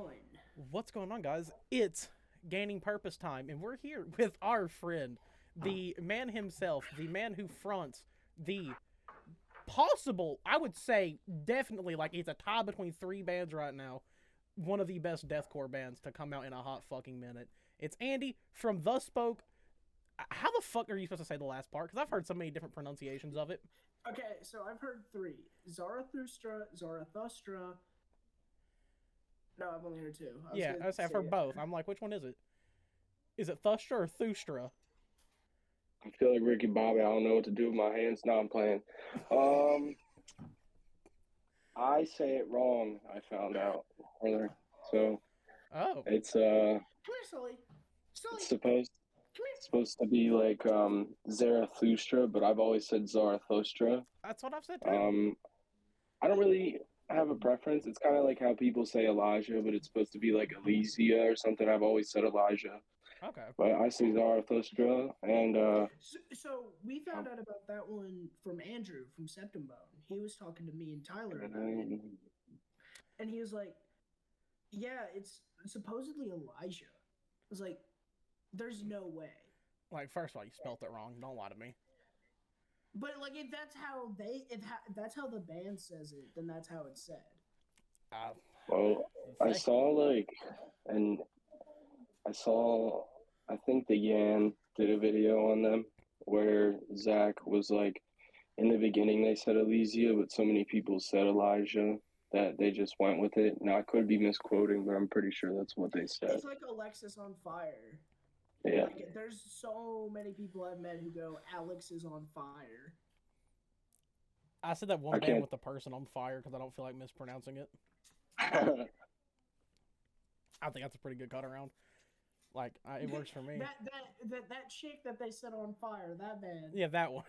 on? What's going on, guys? It's Gaining Purpose time, and we're here with our friend, the man himself, the man who fronts the possible, I would say, definitely, like, it's a tie between three bands right now. One of the best deathcore bands to come out in a hot fucking minute. It's Andy from The Spoke. How the fuck are you supposed to say the last part? Because I've heard so many different pronunciations of it. Okay, so I've heard three: Zarathustra, Zarathustra. No, I've only heard two. I was Yeah, gonna I've say heard both. I'm like, which one is it? Is it Thustra or Thustra? I feel like Ricky Bobby. I don't know what to do with my hands. Now I'm playing. Um, I say it wrong. I found out earlier. So Oh, it's Come here, Sully. it's Sully, supposed come here. supposed to be like Zarathustra, but I've always said Zarathustra. that's what I've said too. Um, I don't really have a preference. It's kind of like how people say Elijah, but it's supposed to be like Elysia or something. I've always said Elijah, Okay. but I say Zarathustra, and So we found out about that one from Andrew from Septum Bone. He was talking to me and Tyler about it, and he was like, "Yeah, it's supposedly Elijah." I was like, "There's no way." Like, first of all, you spelt it wrong. Don't lie to me. But like, if that's how that's how the band says it, then that's how it's said. Uh, well, I they, saw like and I saw, I think the Yan did a video on them where Zach was like, in the beginning they said Elysia, but so many people said Elijah that they just went with it. Now I could be misquoting, but I'm pretty sure that's what they said. It's like Alexis on fire. Yeah. Like, there's so many people I've met who go, "Alex is on fire." I said that I one band can't. with the person on fire because I don't feel like mispronouncing it. I think that's a pretty good cut around. Like, it works for me. That chick that they set on fire, that band. Yeah, that one.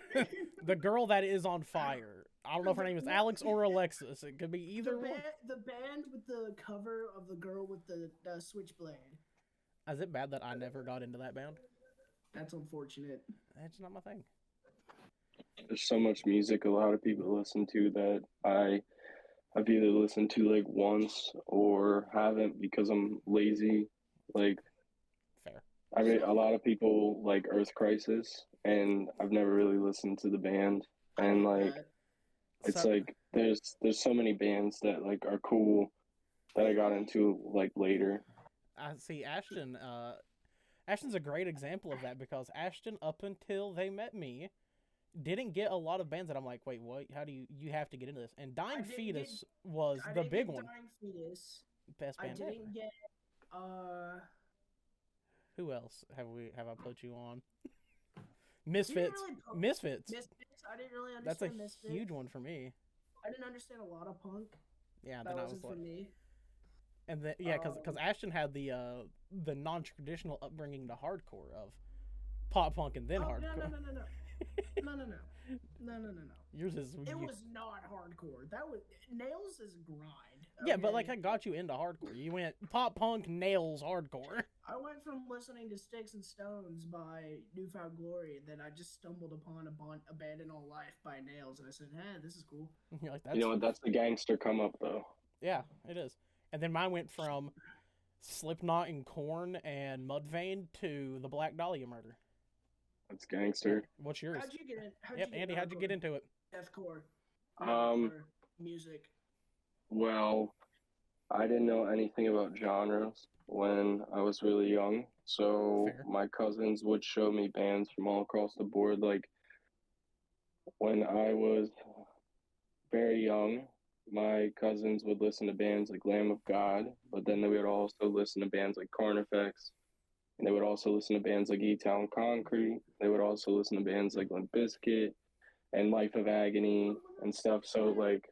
The girl that is on fire. I don't know if her name is Alex or Alexis. It could be either one. The band with the cover of the girl with the switchblade. Is it bad that I never got into that band? That's unfortunate. It's not my thing. There's so much music a lot of people listen to that I've either listened to like once or haven't because I'm lazy. Like Fair. I mean, a lot of people like Earth Crisis, and I've never really listened to the band. I And get like, that. it's So, like there's so many bands that like are cool that I got into like later. I see Ashton. Ashton's a great example of that because Ashton, up until they met me, didn't get a lot of bands that I'm like, wait, what? How do you have to get into this? And I Dying didn't get Fetus was I the didn't big get one. Dying Fetus. Best I band didn't ever. get Who else have I put you on? you didn't Misfits. really Misfits. Misfits. I didn't really That's a understand huge Misfits. one for me. I didn't understand a lot of punk. Yeah, That then I wasn't was for like, me. and then yeah, because Um, Ashton had the non traditional upbringing to hardcore of pop punk and then oh no no hardcore. no no no no no no no no no no. Yours is It was not hardcore. That was Nails is grind. yeah, but like Okay. I got you into hardcore. You went pop punk, nails, hardcore. I went from listening to Sticks and Stones by Newfound Glory, and then I just stumbled upon Abandon All Life by Nails, and I said, "Hey, this is cool." You're like You know that's what? That's the gangster come up though. yeah, it is. And then mine went from Slipknot and Corn and Mudvayne to the Black Dahlia murder. That's gangster. What's yours? How'd you get in? How'd Yep, you get Andy, into how'd you get hardcore? into it? Deathcore, Um, metalcore, music. well, I didn't know anything about genres when I was really young, so Fair. my cousins would show me bands from all across the board. Like when I was very young, my cousins would listen to bands like Lamb of God, but then they would also listen to bands like Carnifex, and they would also listen to bands like E-Town Concrete. They would also listen to bands like Limp Bizkit and Life of Agony and stuff. So like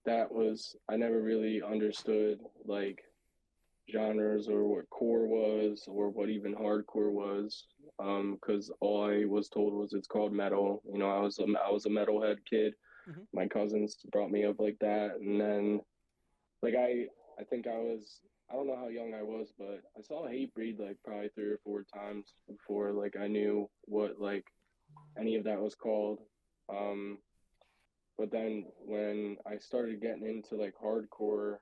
that was I never really understood like genres or what core was or what even hardcore was because all I was told was it's called metal. You know, I was a metalhead kid. Mm-hmm. My cousins brought me up like that, and then like I think I don't know how young I was, but I saw Hatebreed like probably 3 or 4 times before like I knew what like any of that was called. Um, but then when I started getting into like hardcore,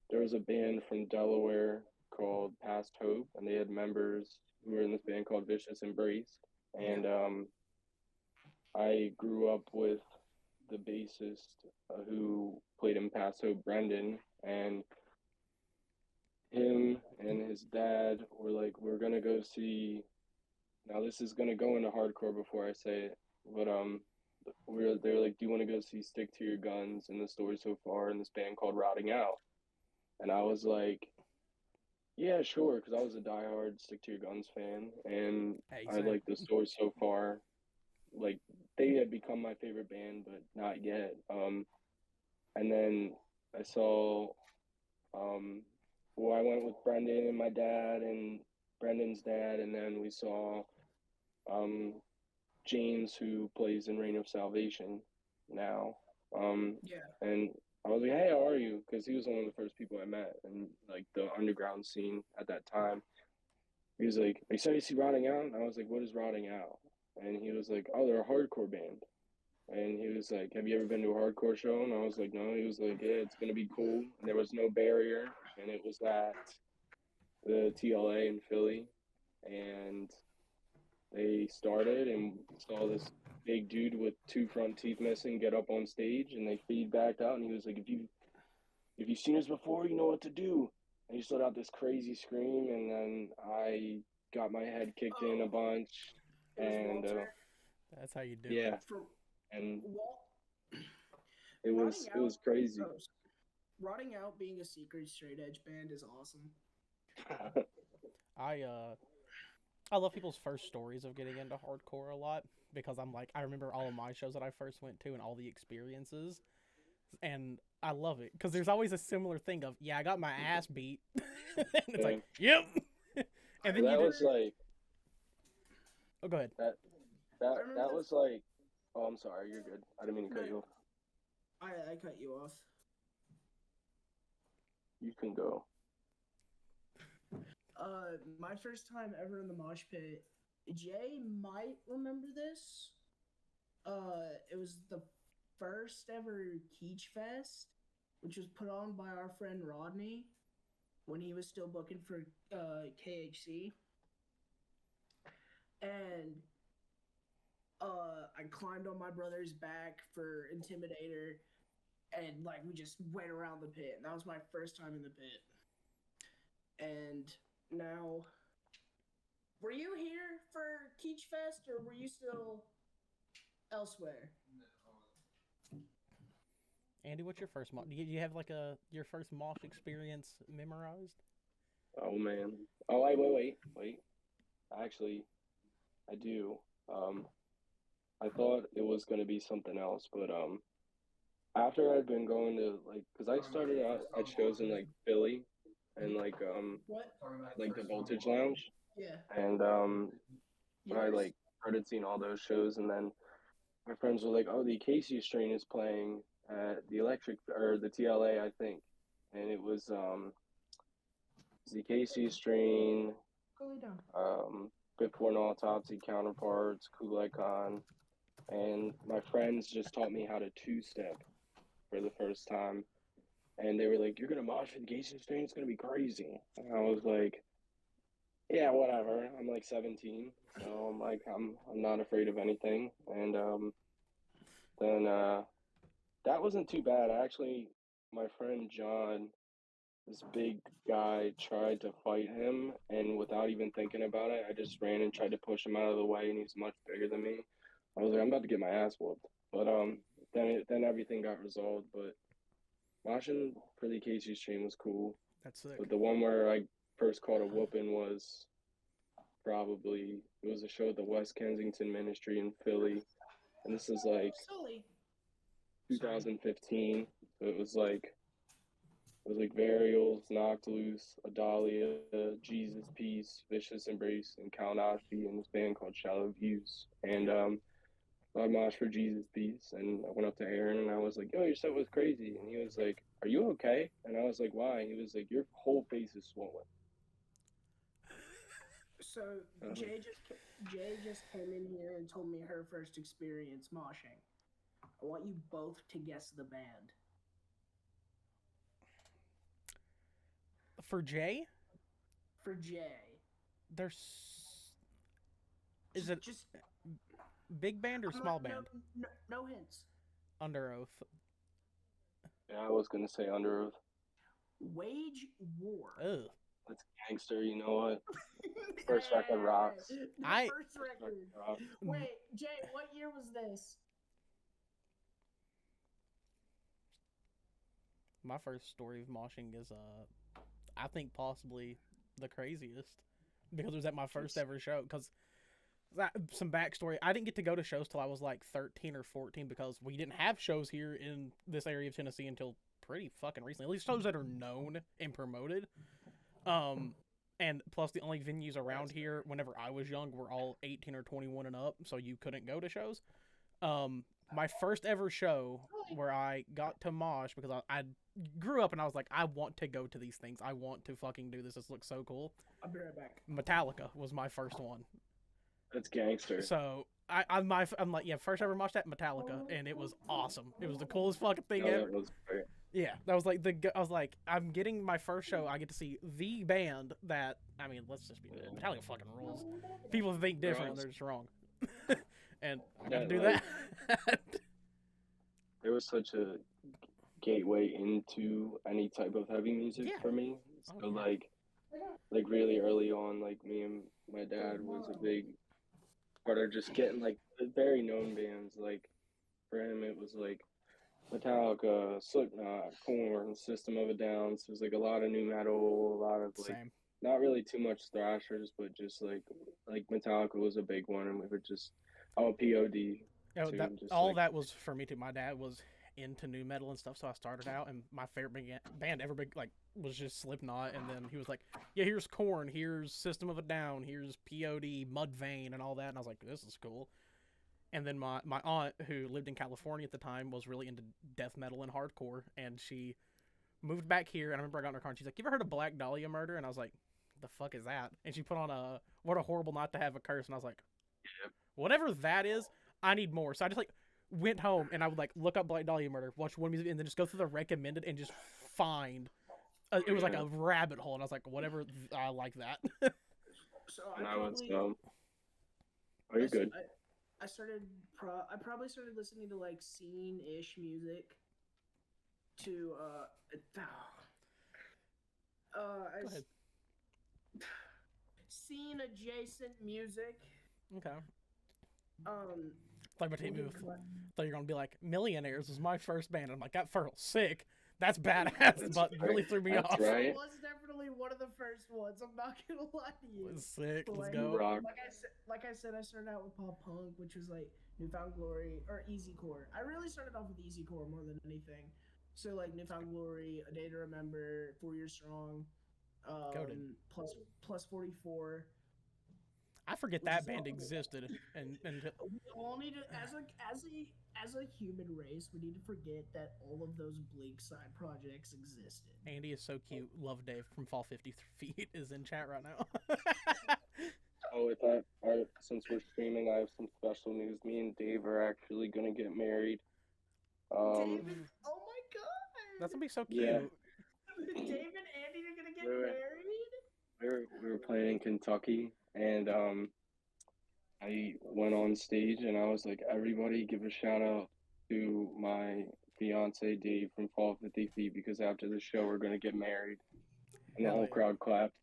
there was a band from Delaware called Past Hope, and they had members who were in this band called Vicious Embrace. And I grew up with the bassist who played in Past Hope, Brendan, and him and his dad were like, "We're gonna go see." Now this is gonna go into hardcore before I say it, but they were like, "Do you want to go see Stick to Your Guns in the Story So Far in this band called Rotting Out?" And I was like, "Yeah, sure," because I was a diehard Stick to Your Guns fan, and Hey, I liked the Story So Far. Like they had become my favorite band, but not yet. And then I saw, well, I went with Brendan and my dad and Brendan's dad, and then we saw um, James, who plays in Reign of Salvation now. Yeah. And I was like, "Hey, how are you?" Because he was one of the first people I met in like the underground scene at that time. He was like, "Are you excited to see Rotting Out?" And I was like, "What is Rotting Out?" And he was like, "Oh, they're a hardcore band." And he was like, "Have you ever been to a hardcore show?" And I was like, "No." He was like, "Yeah, it's gonna be cool." And there was no barrier, and it was at the TLA in Philly, and they started and saw this big dude with two front teeth missing get up on stage, and they feedbacked out, and he was like, "If you've seen us before, you know what to do." And he just let out this crazy scream, and then I got my head kicked in a bunch, and that's how you do yeah, it. and it Rotting was Out, crazy. Rotting Out being a secret straight edge band is awesome. I love people's first stories of getting into hardcore a lot because I'm like, I remember all of my shows that I first went to and all the experiences, and I love it because there's always a similar thing of, yeah, I got my ass beat, and it's like, yep, and then that was like, oh, go ahead. That was like, oh, I'm sorry, you're good. I didn't mean to cut you off. I cut you off. You can go. My first time ever in the mosh pit. Jay might remember this. It was the first ever Keach Fest, which was put on by our friend Rodney when he was still booking for KHC. And I climbed on my brother's back for Intimidator, and like we just went around the pit. And that was my first time in the pit. And now, were you here for Keach Fest, or were you still elsewhere? Andy, what's your first mosh? Do you have like your first mosh experience memorized? Oh man. Oh, wait. Actually, I do. I thought it was gonna be something else, but after I'd been going to like, cause I started out at shows in like Philly, and like What? like the Voltage Lounge, Yeah. and when I like started seeing all those shows, and then my friends were like, "Oh, the Casey Strain is playing at the Electric or the TLA, I think," and it was the Casey Strain, Go lay down. Before an Autopsy, Counterparts, Kublai Khan, and my friends just taught me how to two-step for the first time, and they were like, "You're gonna mosh for the Casey Strain? It's gonna be crazy." And I was like, "Yeah, whatever." I'm like 17, so I'm like, I'm not afraid of anything, and then that wasn't too bad. Actually, my friend John, this big guy, tried to fight him, and without even thinking about it, I just ran and tried to push him out of the way, and he's much bigger than me. I was like, I'm about to get my ass whooped. But then everything got resolved. But watching for the Casey stream was cool. That's sick. But the one where I first caught a whooping was probably, it was a show at the West Kensington Ministry in Philly, and this is like 2015. So it was like Varials, Knocked Loose, Adalia, Jesus Peace, Vicious Embrace, and Count Osby in this band called Shallow Views. And I moshed for Jesus Peace, and I went up to Aaron and I was like, "Yo, your set was crazy." And he was like, "Are you okay?" And I was like, "Why?" He was like, "Your whole face is swollen." So Jay just came in here and told me her first experience moshing. I want you both to guess the band. For Jay, For Jay. there's is it Just big band or small band? No hints. Under Oath. Yeah, I was gonna say Under Oath. Wage War. Ugh. That's gangster. You know what? First record rocks. The I- first record. Rocks. Wait, Jay, what year was this? My first story of moshing is I think possibly the craziest because it was at my first ever show. Because some backstory, I didn't get to go to shows till I was like 13 or 14 because we didn't have shows here in this area of Tennessee until pretty fucking recently. At least shows that are known and promoted. And plus the only venues around here whenever I was young were all 18 or 21 and up, so you couldn't go to shows. My first ever show where I got to mosh because I grew up and I was like, I want to go to these things. I want to fucking do this. This looks so cool. I'll be right back. Metallica was my first one. That's gangster. So I'm like, yeah, first ever moshed at Metallica, and it was awesome. It was the coolest fucking thing ever. That was great. Yeah, that was like I was like, I'm getting my first show. I get to see the band that, I mean, let's just be Metallica fucking rules. People think different, they're just wrong. And I got to do that. It was such a gateway into any type of heavy music for me. So like really early on, like me and my dad was a big part of just getting like the very known bands. Like for him, it was like Metallica, Slipknot, Korn, System of a Down. So it was like a lot of new metal, a lot of like not really too much thrashers, but just like Metallica was a big one, and we were just POD. Oh, all that was for me too. My dad was into new metal and stuff, so I started out, and my favorite band ever was just Slipknot, and then he was like, yeah, here's Korn, here's System of a Down, here's POD, Mudvayne, and all that, and I was like, this is cool. And then my aunt, who lived in California at the time, was really into death metal and hardcore, and she moved back here, and I remember I got in her car, and she's like, you ever heard of Black Dahlia Murder? And I was like, the fuck is that? And she put on What a Horrible Not to Have a Curse, and I was like, whatever that is, I need more. So I just like went home and I would like look up Black Dahlia Murder, watch one music, and then just go through the recommended and just find. It was like a rabbit hole, and I was like, whatever, I like that. So Oh, you're good. I probably started listening to like scene-ish music. To Go ahead. Scene adjacent music. Okay. Thought you were gonna be like, Millionaires was my first band. I'm like, that furl's sick. That's badass, but really threw me off. Right. It was definitely one of the first ones. I'm not gonna lie to you. It was sick. But Let's go. Like I said, I started out with pop punk, which was like Newfound Glory or Easycore. I really started off with Easycore more than anything. So like Newfound Glory, A Day to Remember, 4 Years Strong, plus 44. I forget that band existed, and we all need to, as a human race, we need to forget that all of those Bleak side projects existed. Andy is so cute. Love Dave from Fall 50 Feet is in chat right now. Oh, since we're streaming, I have some special news. Me and Dave are actually gonna get married. David, oh my god! That's gonna be so cute. Yeah. Dave and Andy are gonna get married. We were playing in Kentucky, and I went on stage and I was like, everybody give a shout out to my fiance Dave from Fall 50 Feet, because after the show we're gonna get married. And the whole crowd clapped.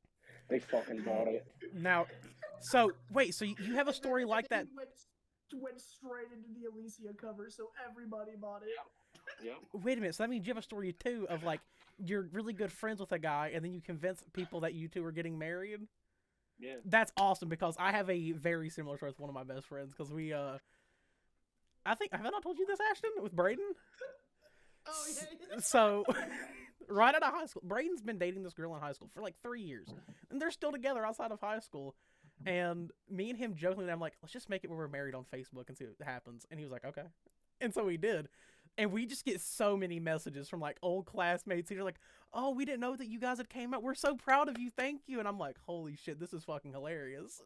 They fucking bought it. Now, so wait, so you have a story like that? Went straight into the Alicia cover, so everybody bought it. Yep. Wait a minute, so that means you have a story too of like you're really good friends with a guy, and then you convince people that you two are getting married. Yeah. That's awesome, because I have a very similar story with one of my best friends, because we I think, have I not told you this, Ashton, with Braden? Oh yeah. So right out of high school, Braden's been dating this girl in high school for like 3 years, and they're still together outside of high school. And me and him jokingly, I'm like, let's just make it where we're married on Facebook and see what happens. And he was like, okay. And so we did. And we just get so many messages from like old classmates who are like, oh, we didn't know that you guys had came out. We're so proud of you. Thank you. And I'm like, holy shit, this is fucking hilarious.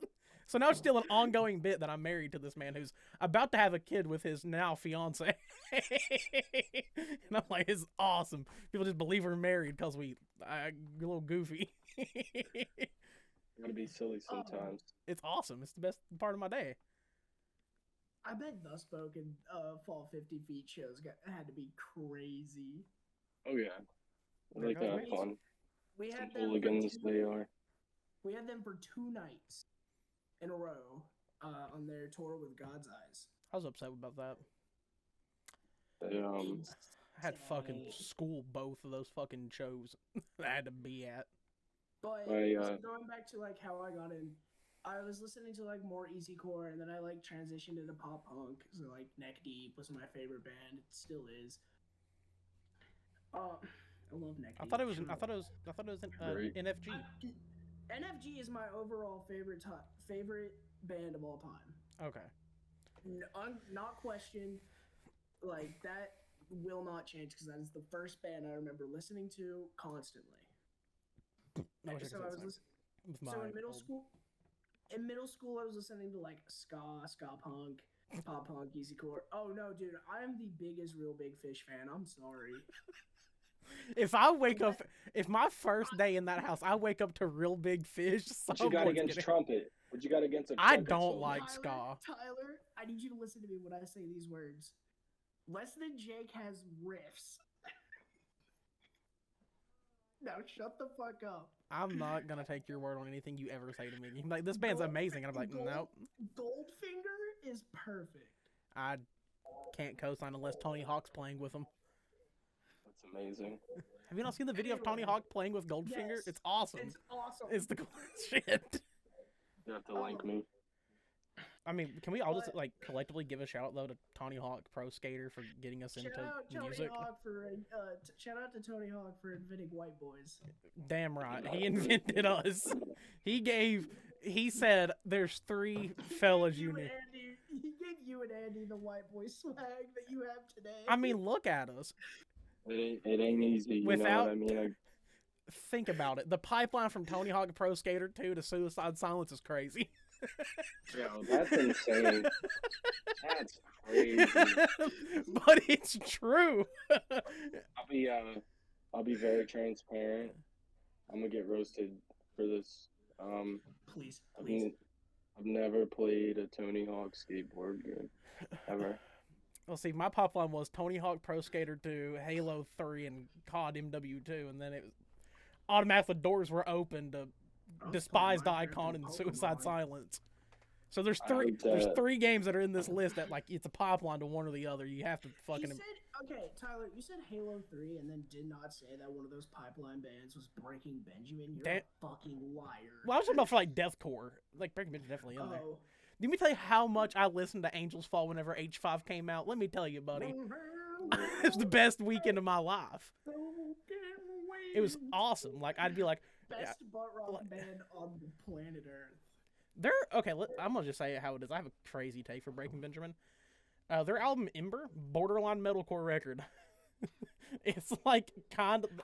So now it's still an ongoing bit that I'm married to this man who's about to have a kid with his now fiance. And I'm like, it's awesome. People just believe we're married because we're a little goofy. Gotta be silly sometimes. It's awesome. It's the best part of my day. I bet the spoken fall 50 feet shows had to be crazy. Oh yeah, I like to have fun. We Some had them hooligans they are. We had them for 2 nights in a row on their tour with God's Eyes. I was upset about that. They I had fucking school both of those fucking shows I had to be at. But so going back to like how I got in, I was listening to like more easycore, and then I like transitioned into pop punk. So like Neck Deep was my favorite band. It still is. I love Neck Deep. I thought it was NFG. NFG is my overall favorite band of all time. Okay. Not questioned. Like that will not change because that is the first band I remember listening to constantly. So in middle school, I was listening to like ska punk, pop punk, easycore. Oh no, dude, I'm the biggest Real Big Fish fan. I'm sorry. If I wake up, if my first day in that house, I wake up to Real Big Fish. What you got against Trumpet? What you got against a I Trumpet don't solo? like ska. Tyler, I need you to listen to me when I say these words. Less Than Jake has riffs. Now shut the fuck up. I'm not gonna take your word on anything you ever say to me. You're like, this band's amazing, and I'm like, nope. Goldfinger is perfect. I can't co-sign unless Tony Hawk's playing with them. That's amazing. Have you not seen the video of Tony Hawk playing with Goldfinger? Yes, It's awesome. It's awesome. It's the coolest shit. You have to link me. I mean, can we all just like collectively give a shout out though to Tony Hawk Pro Skater for getting us into music? Shout out to Tony Hawk for inventing white boys. Damn right, he invented us. He said there's 3 fellas you need. He gave you and Andy the white boy swag that you have today. I mean, look at us. It ain't easy. You know what I mean? Think about it. The pipeline from Tony Hawk Pro Skater 2 to Suicide Silence is crazy. Yo, that's insane. That's crazy. But it's true. I'll be very transparent. I'm gonna get roasted for this. Please. I've never played a Tony Hawk skateboard game ever. Well, see, my pipeline was Tony Hawk Pro Skater 2, Halo 3, and COD MW2, and then it was automatically doors were open to Despised Icon and Suicide Silence. So there's 3 games that are in this list that like it's a pipeline to one or the other. You have to fucking. Okay, Tyler, you said Halo 3 and then did not say that one of those pipeline bands was Breaking Benjamin. You're a fucking liar. Well, I was talking about for like Deathcore. Like Breaking Benjamin's definitely in there. Let me tell you how much I listened to Angels Fall whenever H5 came out. Let me tell you, buddy. It was the best weekend of my life. It was awesome. Like, I'd be like... Best butt rock band on the planet Earth. I'm going to just say it how it is. I have a crazy take for Breaking Benjamin. Their album, Ember, borderline metalcore record. It's like,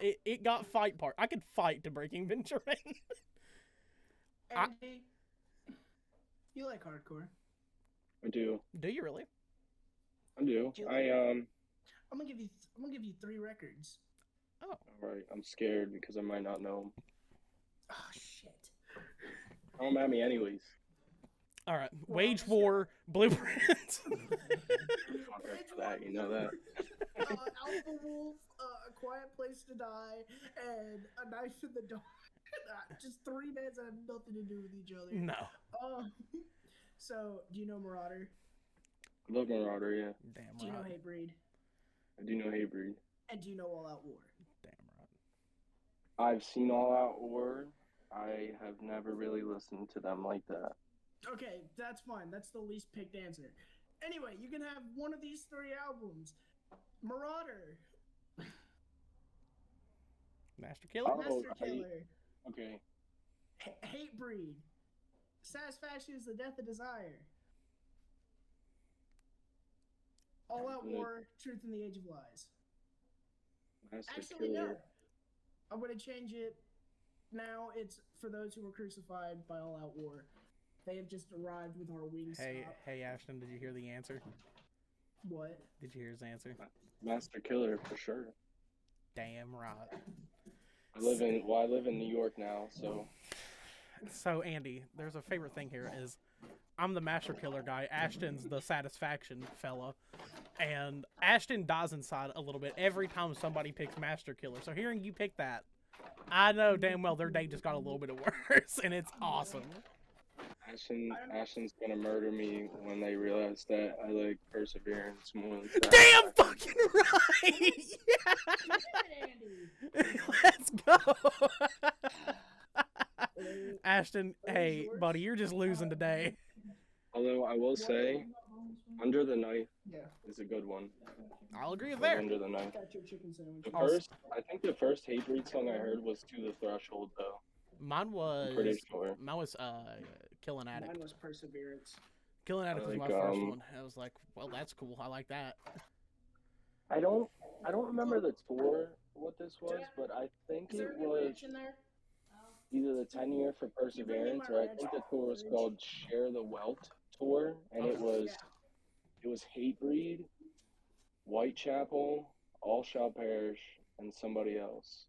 it got fight part. I could fight to Breaking Benjamin. Andy, you like hardcore? I do. Do you really? I do. I'm gonna give you 3 records. Oh. Alright, I'm scared because I might not know them. Oh shit. Don't at me anyways. Alright. Wage War, Blueprint. For that, you know that. Alpha Wolf, A Quiet Place to Die, and A Knife in the Dark. Just 3 bands that have nothing to do with each other. No. So, do you know Marauder? I love Marauder, yeah. Damn right. Do you know Hatebreed? I do know Hatebreed. And do you know All Out War? Damn right. I've seen All Out War. I have never really listened to them like that. Okay, that's fine. That's the least picked answer. Anyway, you can have one of these 3 albums. Marauder. Master Killer? Master Killer. Okay. Hatebreed. Satisfaction is the Death of Desire. All Out War, Truth in the Age of Lies. Actually, no. I'm going to change it. Now it's For Those Who Were Crucified by All Out War. They have just arrived with our Wingstop. Hey, Ashton, did you hear the answer? What? Did you hear his answer? Master Killer for sure. Damn right. I live in New York now, so. So Andy, there's a favorite thing here is I'm the Master Killer guy. Ashton's the satisfaction fella. And Ashton dies inside a little bit every time somebody picks Master Killer. So hearing you pick that, I know damn well their day just got a little bit worse, and it's awesome. Ashton's gonna murder me when they realize that I like Perseverance more than Damn fucking right! Yeah. Let's go! Ashton, hey, buddy, you're just losing today. Although I will say, Under the Knife is a good one. I'll agree with that. Under the Knife. Got your chicken sandwich. I think the first Hatebreed song I heard was To the Threshold, though. Mine was. I'm pretty sure. Mine was Killing Addict. Mine was Perseverance. Killing Addict was my first one. I was like, well, that's cool. I like that. I don't remember the tour what this was, but I think it was either the 10-year for Perseverance or I think the tour was called Share the Welt tour, and it was Hatebreed, Whitechapel, All Shall Perish, and somebody else,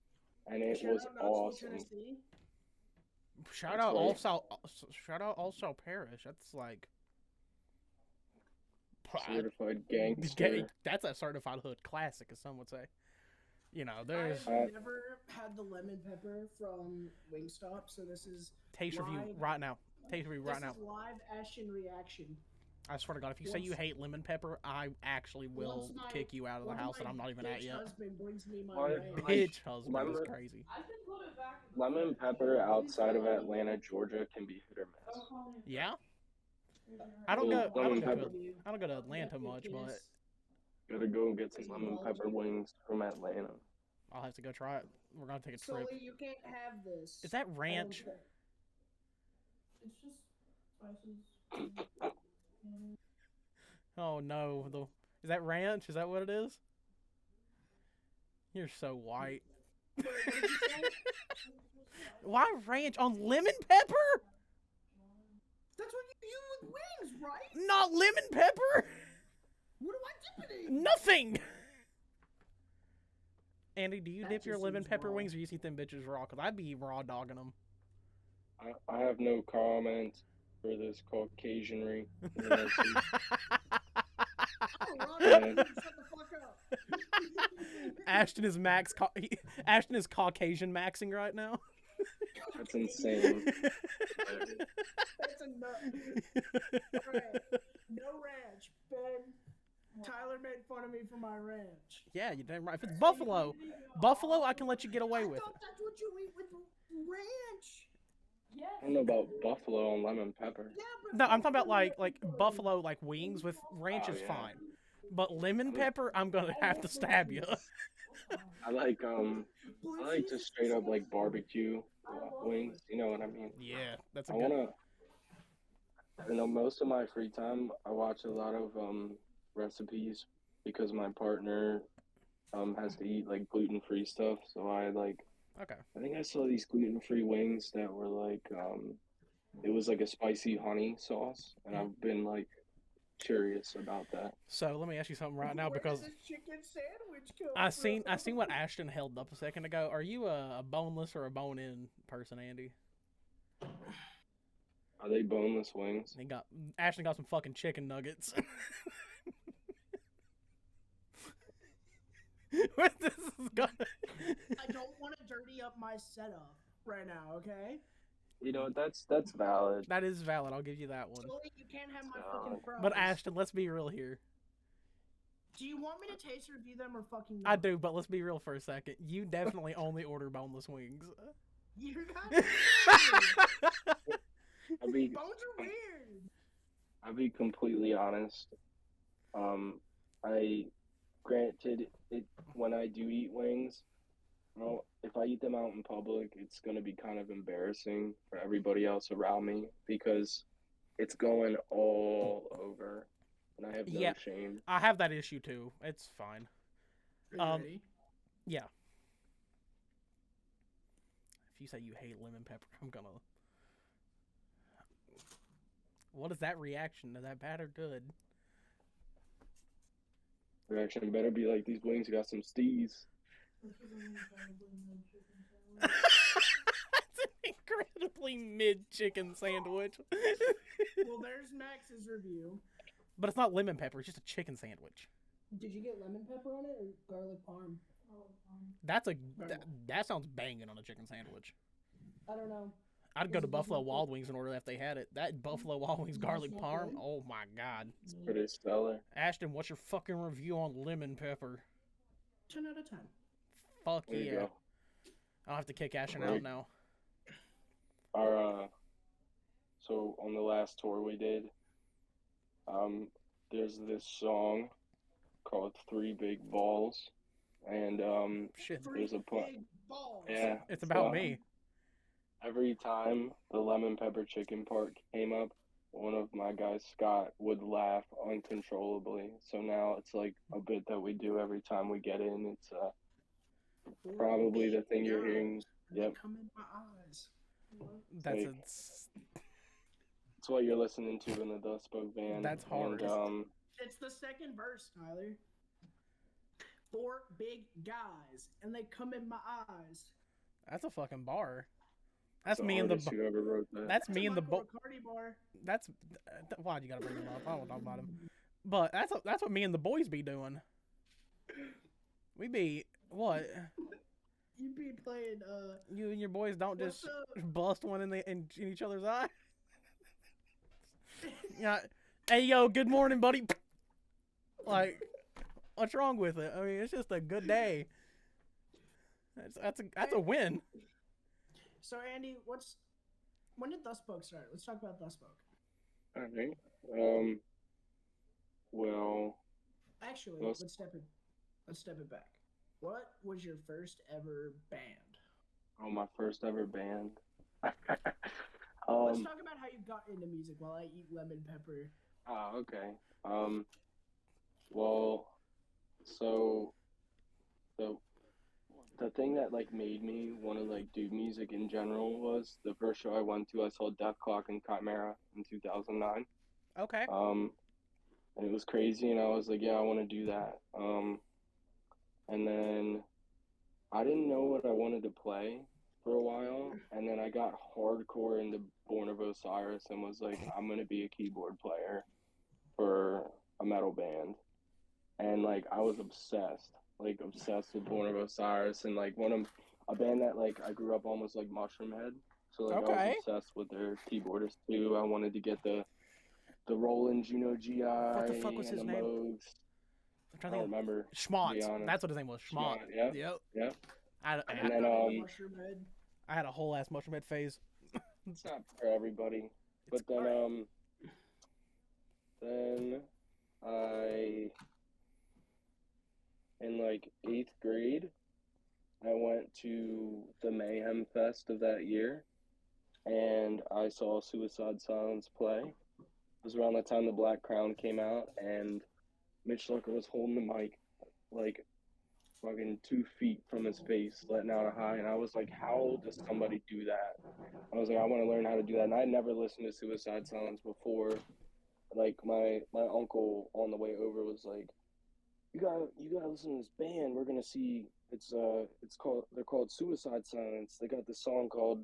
and it was awesome. Shout out All Shall Perish. That's like certified gangster. That's a certified hood classic, as some would say. You know, there's. I've never had the lemon pepper from Wingstop, so this is taste review right now. Taste review right now. This is live Ashton reaction. I swear to God, if you say you hate lemon pepper, I actually will kick you out of the house that I'm not even at yet. Husband brings me my Bitch husband is crazy. Lemon pepper outside of Atlanta, Georgia, can be hit or miss. Yeah. I don't go to Atlanta much, but gotta go get some lemon pepper wings from Atlanta. I'll have to go try it. We're gonna take a trip. Sully, you can't have this. Is that ranch? It's just spices. Oh no, is that ranch? Is that what it is? You're so white. Why ranch on lemon pepper? That's what you use with wings, right? Not lemon pepper. What do I dip it in? Nothing. Andy, do you dip your lemon pepper wings or you eat them bitches raw? Because I'd be raw dogging them. I have no comment for this Caucasianry. Ashton is Ashton is Caucasian maxing right now. That's insane. That's a nut. Alright. No ranch, Ben. Tyler made fun of me for my ranch. Yeah, you damn right. If it's buffalo, I can let you get away with it. I thought that's what you eat with ranch. I don't know about buffalo and lemon pepper. Yeah, No, I'm talking about like buffalo like wings with ranch is fine, but lemon pepper, I'm gonna have to stab you. I like just straight up like barbecue wings. You know what I mean? Yeah, that's a good. You know, most of my free time, I watch a lot of recipes because my partner has to eat like gluten-free stuff. So I think I saw these gluten-free wings that were like it was like a spicy honey sauce, and I've been like curious about that. So let me ask you something right now, because where does this chicken sandwich come I seen what Ashton held up a second ago. Are you a boneless or a bone-in person, Andy? Are they boneless wings? Ashton got some fucking chicken nuggets. What this is going? I don't want to dirty up my setup right now, okay? You know, that's valid. That is valid. I'll give you that one. Sully, you can't have my fucking fries. But Ashton, let's be real here. Do you want me to taste review them or fucking not? I do, but let's be real for a second. You definitely only order boneless wings. You're kind of weird. Bones are weird. I'll be completely honest. Granted, when I do eat wings, well, if I eat them out in public, it's going to be kind of embarrassing for everybody else around me because it's going all over, and I have no shame. I have that issue too. It's fine. Ready? Yeah. If you say you hate lemon pepper, I'm gonna. What is that reaction? Is that bad or good? Reaction better be like, these wings got some steez. That's an incredibly mid chicken sandwich. Well, there's Max's review. But it's not lemon pepper, it's just a chicken sandwich. Did you get lemon pepper on it or garlic parm? That sounds banging on a chicken sandwich. I don't know. I'd go to Buffalo Wild Wings in order if they had it. That Buffalo Wild Wings garlic parm, oh my god. It's pretty stellar. Ashton, what's your fucking review on lemon pepper? 10 out of 10. Fuck There you yeah. go. I'll have to kick Ashton out now. Our so on the last tour we did, there's this song called Three Big Balls, and Shit. there's a point. Big balls. Yeah, It's about me. Every time the lemon pepper chicken part came up, one of my guys, Scott, would laugh uncontrollably. So now it's like a bit that we do every time we get in. It's probably the thing you're hearing. Yep. Come in my eyes. That's Like, it's what you're listening to in the Dust Spoke Band. That's hard. And, It's the second verse, Tyler. 4 big guys, and they come in my eyes. That's a fucking bar. That's the me and artist whoever wrote that. That's me and the Michael Riccardi bar. That's why'd you gotta bring him up? I don't talk about him. But that's what me and the boys be doing. We be what? You be playing You and your boys don't what's just up? bust one in each other's eye. Yeah. Hey yo, good morning, buddy. Like, what's wrong with it? I mean, it's just a good day. That's a win. So Andy, when did Dust Spoke start? Let's talk about Dust Spoke. All right. Well, Actually, Let's- let's step it back. What was your first ever band? oh, my first ever band. Let's talk about how you got into music while I eat lemon pepper. Okay. Well, so the thing that like made me want to like do music in general was the first show I went to. I saw Deathcore and Chimera in 2009. Okay. And it was crazy, and I was like, yeah, I want to do that. And then I didn't know what I wanted to play for a while, and then I got hardcore into Born of Osiris and was like, I'm gonna be a keyboard player for a metal band. And like I was obsessed with Born of Osiris, and like a band that like I grew up almost like Mushroom Head. So like I Okay. was obsessed with their keyboardist too. I wanted to get the Roland Juno GI What the fuck was and his the name? Moogs. I'm I trying to don't think. remember. Schmott. honest. That's what his name was. Schmott. Schmott, Yep. Yep. I I And then, got into Mushroom Head. I had a whole ass mushroom head phase. It's not for everybody. But then I in like 8th grade I went to the Mayhem Fest of that year, and I saw Suicide Silence play. It was around the time the Black Crown came out, and Mitch Lucker was holding the mic like fucking 2 feet from his face, letting out a high, and I was like, how does somebody do that? I was like, I want to learn how to do that, and I had never listened to Suicide Silence before. Like my uncle on the way over was like, you gotta listen to this band. We're gonna see. They're called Suicide Silence. They got this song called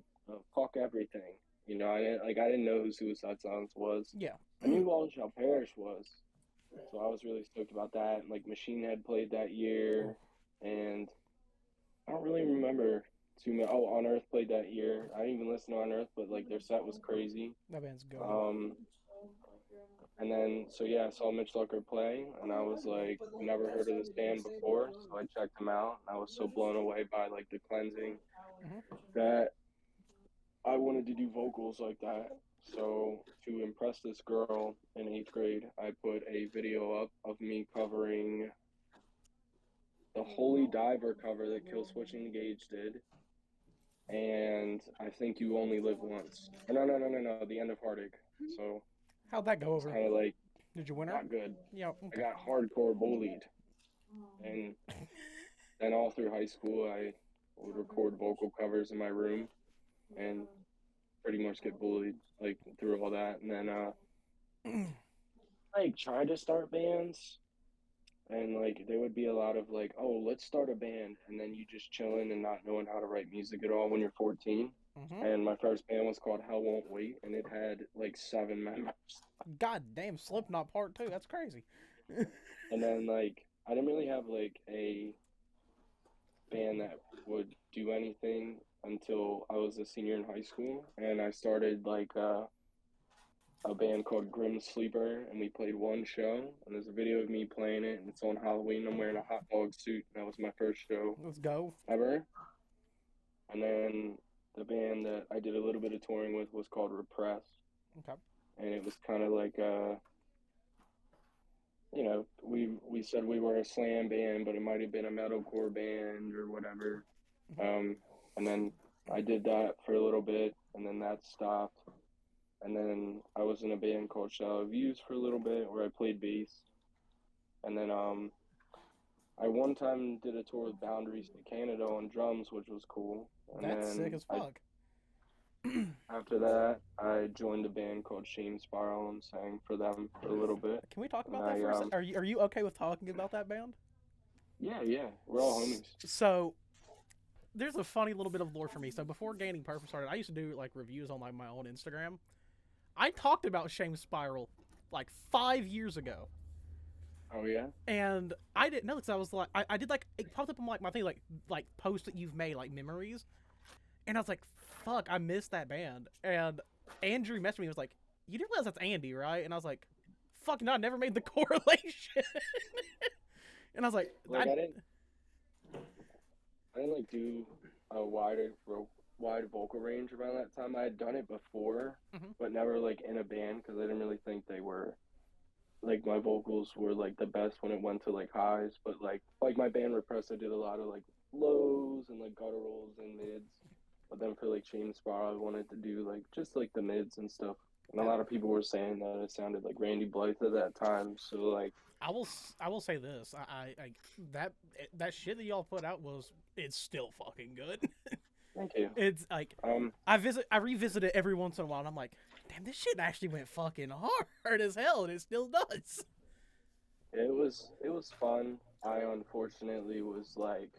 "Fuck Everything." You know, I didn't know who Suicide Silence was. Yeah. I knew who All Shall Perish was, so I was really stoked about that. And, like Machine Head played that year, and I don't really remember too much. Oh, On Earth played that year. I didn't even listen to On Earth, but like their set was crazy. That band's good. And then, so yeah, I saw Mitch Lucker play, and I was like, never heard of this band before, so I checked them out, and I was so blown away by like the cleansing that I wanted to do vocals like that. So to impress this girl in 8th grade, I put a video up of me covering the Holy Diver cover that Killswitch Engage did, and I Think You Only Live Once. No, The End of Heartache. So How'd that go it's over? kind of like Did you win her? not good. Yeah. I Okay. got hardcore bullied, and then all through high school, I would record vocal covers in my room, and pretty much get bullied like through all that. And then like tried to start bands, and like there would be a lot of like, oh, let's start a band, and then you just chilling and not knowing how to write music at all when you're 14. Mm-hmm. And my first band was called Hell Won't Wait, and it had like 7 members. God damn, Slipknot Part 2. That's crazy. And then like I didn't really have like a band that would do anything until I was a senior in high school, and I started like a band called Grim Sleeper, and we played one show, and there's a video of me playing it, and it's on Halloween. I'm wearing a hot dog suit, and that was my first show Let's go. ever. And then the band that I did a little bit of touring with was called Repress, Okay. and it was kind of like you know, we said we were a slam band, but it might have been a metalcore band or whatever. And then I did that for a little bit, and then that stopped. And then I was in a band called Shallow Views for a little bit, where I played bass. And then I one time did a tour with Boundaries to Canada on drums, which was cool. And That's then sick as fuck. after that, I joined a band called Shame Spiral and sang for them for a little bit. Can we talk about that for a second? Are you okay with talking about that band? Yeah, we're all homies. So, there's a funny little bit of lore for me. So before Gaining Purpose started, I used to do like reviews on like my own Instagram. I talked about Shame Spiral like 5 years ago. Oh yeah. And I didn't know because I was like, I did like it popped up on like my thing like posts that you've made like memories, and I was like, fuck, I missed that band. And Andrew messaged me and was like, you didn't realize that's Andy, right? And I was like, fuck no, I never made the correlation. And I was like, I didn't like do a wide vocal range around that time. I had done it before, but never like in a band because I didn't really think they were like my vocals were like the best when it went to like highs. But like my band Repress, I did a lot of like lows and like gutturals and mids. But then for like Shame Spiral, I wanted to do like just like the mids and stuff. And a lot of people were saying that it sounded like Randy Blythe at that time. So like, I will say this, I that shit that y'all put out it's still fucking good. Thank you. It's like I revisit it every once in a while, and I'm like, damn, this shit actually went fucking hard as hell, and it still does. It was fun. I unfortunately was like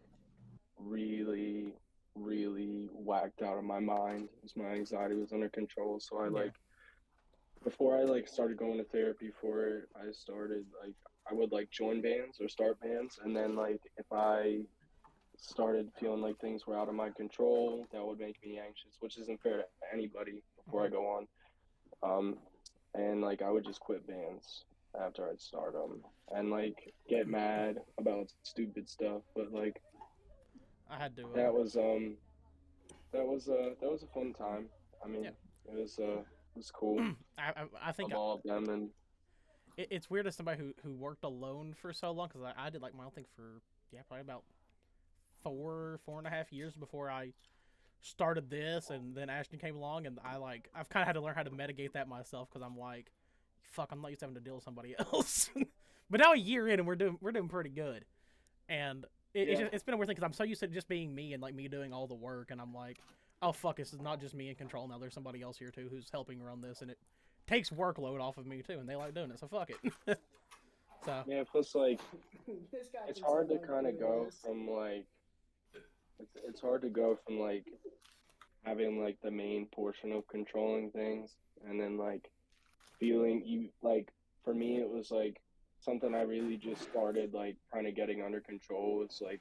really whacked out of my mind because my anxiety was under control. So I like before I like started going to therapy for it, I started like I would like join bands or start bands, and then like if I started feeling like things were out of my control, that would make me anxious, which isn't fair to anybody before I go on. And like I would just quit bands after I'd start them and like get mad about stupid stuff. But like I had to. That was a fun time. I mean, it was cool. I think all of them, and it's weird as somebody who worked alone for so long because I did like my own thing for probably about 4.5 years before I started this, and then Ashton came along, and I've kind of had to learn how to mitigate that myself because I'm like, fuck, I'm not used to having to deal with somebody else. But now a year in, and we're doing pretty good, and it's been a weird thing because I'm so used to just being me and like me doing all the work, and I'm like, oh fuck, this is not just me in control now. There's somebody else here too who's helping run this, and it takes workload off of me too, and they like doing it, so fuck it. So yeah, plus like it's hard to kind of go from like it's hard to go from like having like the main portion of controlling things and then like feeling you like for me it was like something I really just started like kind of getting under control. It's like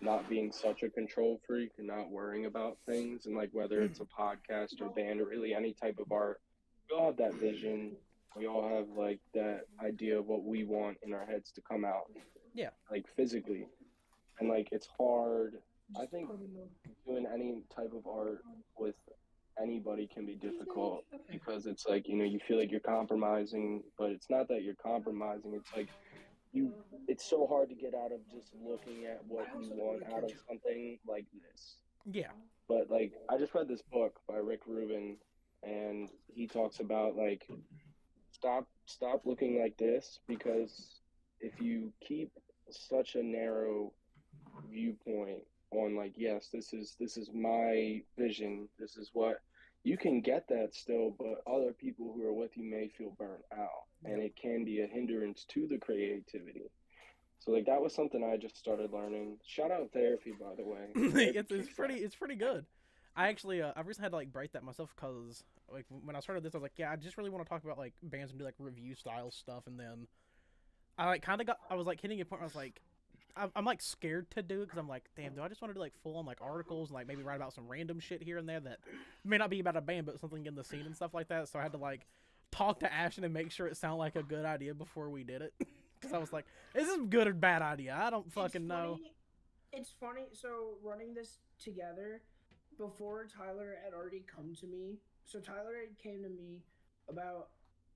not being such a control freak and not worrying about things, and like whether it's a podcast or band or really any type of art, we all have that vision. We all have like that idea of what we want in our heads to come out. Yeah. Like physically. And like it's hard. I think doing any type of art with anybody can be difficult because it's like, you know, you feel like you're compromising, but it's not that you're compromising. It's like it's so hard to get out of just looking at what you want out of something like this. Yeah. But like I just read this book by Rick Rubin, and he talks about like stop looking like this, because if you keep such a narrow viewpoint on like, yes, this is my vision, this is what, you can get that still, but other people who are with you may feel burnt out, and it can be a hindrance to the creativity. So like that was something I just started learning. Shout out therapy, by the way. It's pretty good. I actually I recently had to like break that myself because like when I started this I was like, yeah, I just really want to talk about like bands and do like review style stuff, and then I was like hitting a point where I was like, I'm like scared to do it because I'm like, damn, do I just want to do like full on like articles and like maybe write about some random shit here and there that may not be about a band but something in the scene and stuff like that. So I had to like talk to Ashton and make sure it sounded like a good idea before we did it. Because I was like, is this a good or bad idea? I don't fucking know. It's funny. So running this together, before Tyler had already come to me. So Tyler had came to me about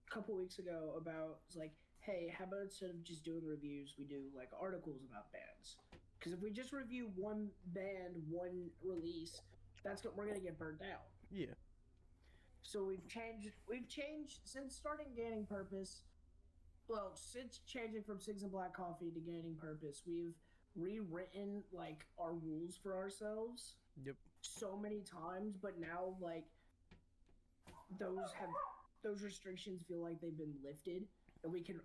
a couple weeks ago about like, hey, how about instead of just doing reviews, we do like articles about bands? Because if we just review one band, one release, we're gonna get burnt out. Yeah. So we've changed since starting Gaining Purpose. Well, since changing from Cigs and Black Coffee to Gaining Purpose, we've rewritten like our rules for ourselves. Yep. So many times, but now like those restrictions feel like they've been lifted, and we can.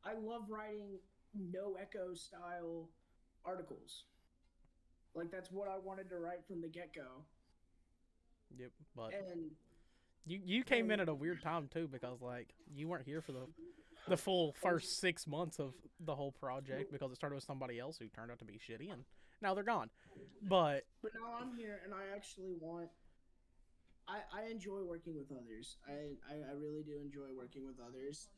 I love writing no echo style articles. Like that's what I wanted to write from the get go. Yep, but and you came in at a weird time too because like you weren't here for the full first 6 months of the whole project because it started with somebody else who turned out to be shitty and now they're gone. But now I'm here and I actually want. I enjoy working with others. I really do enjoy working with others.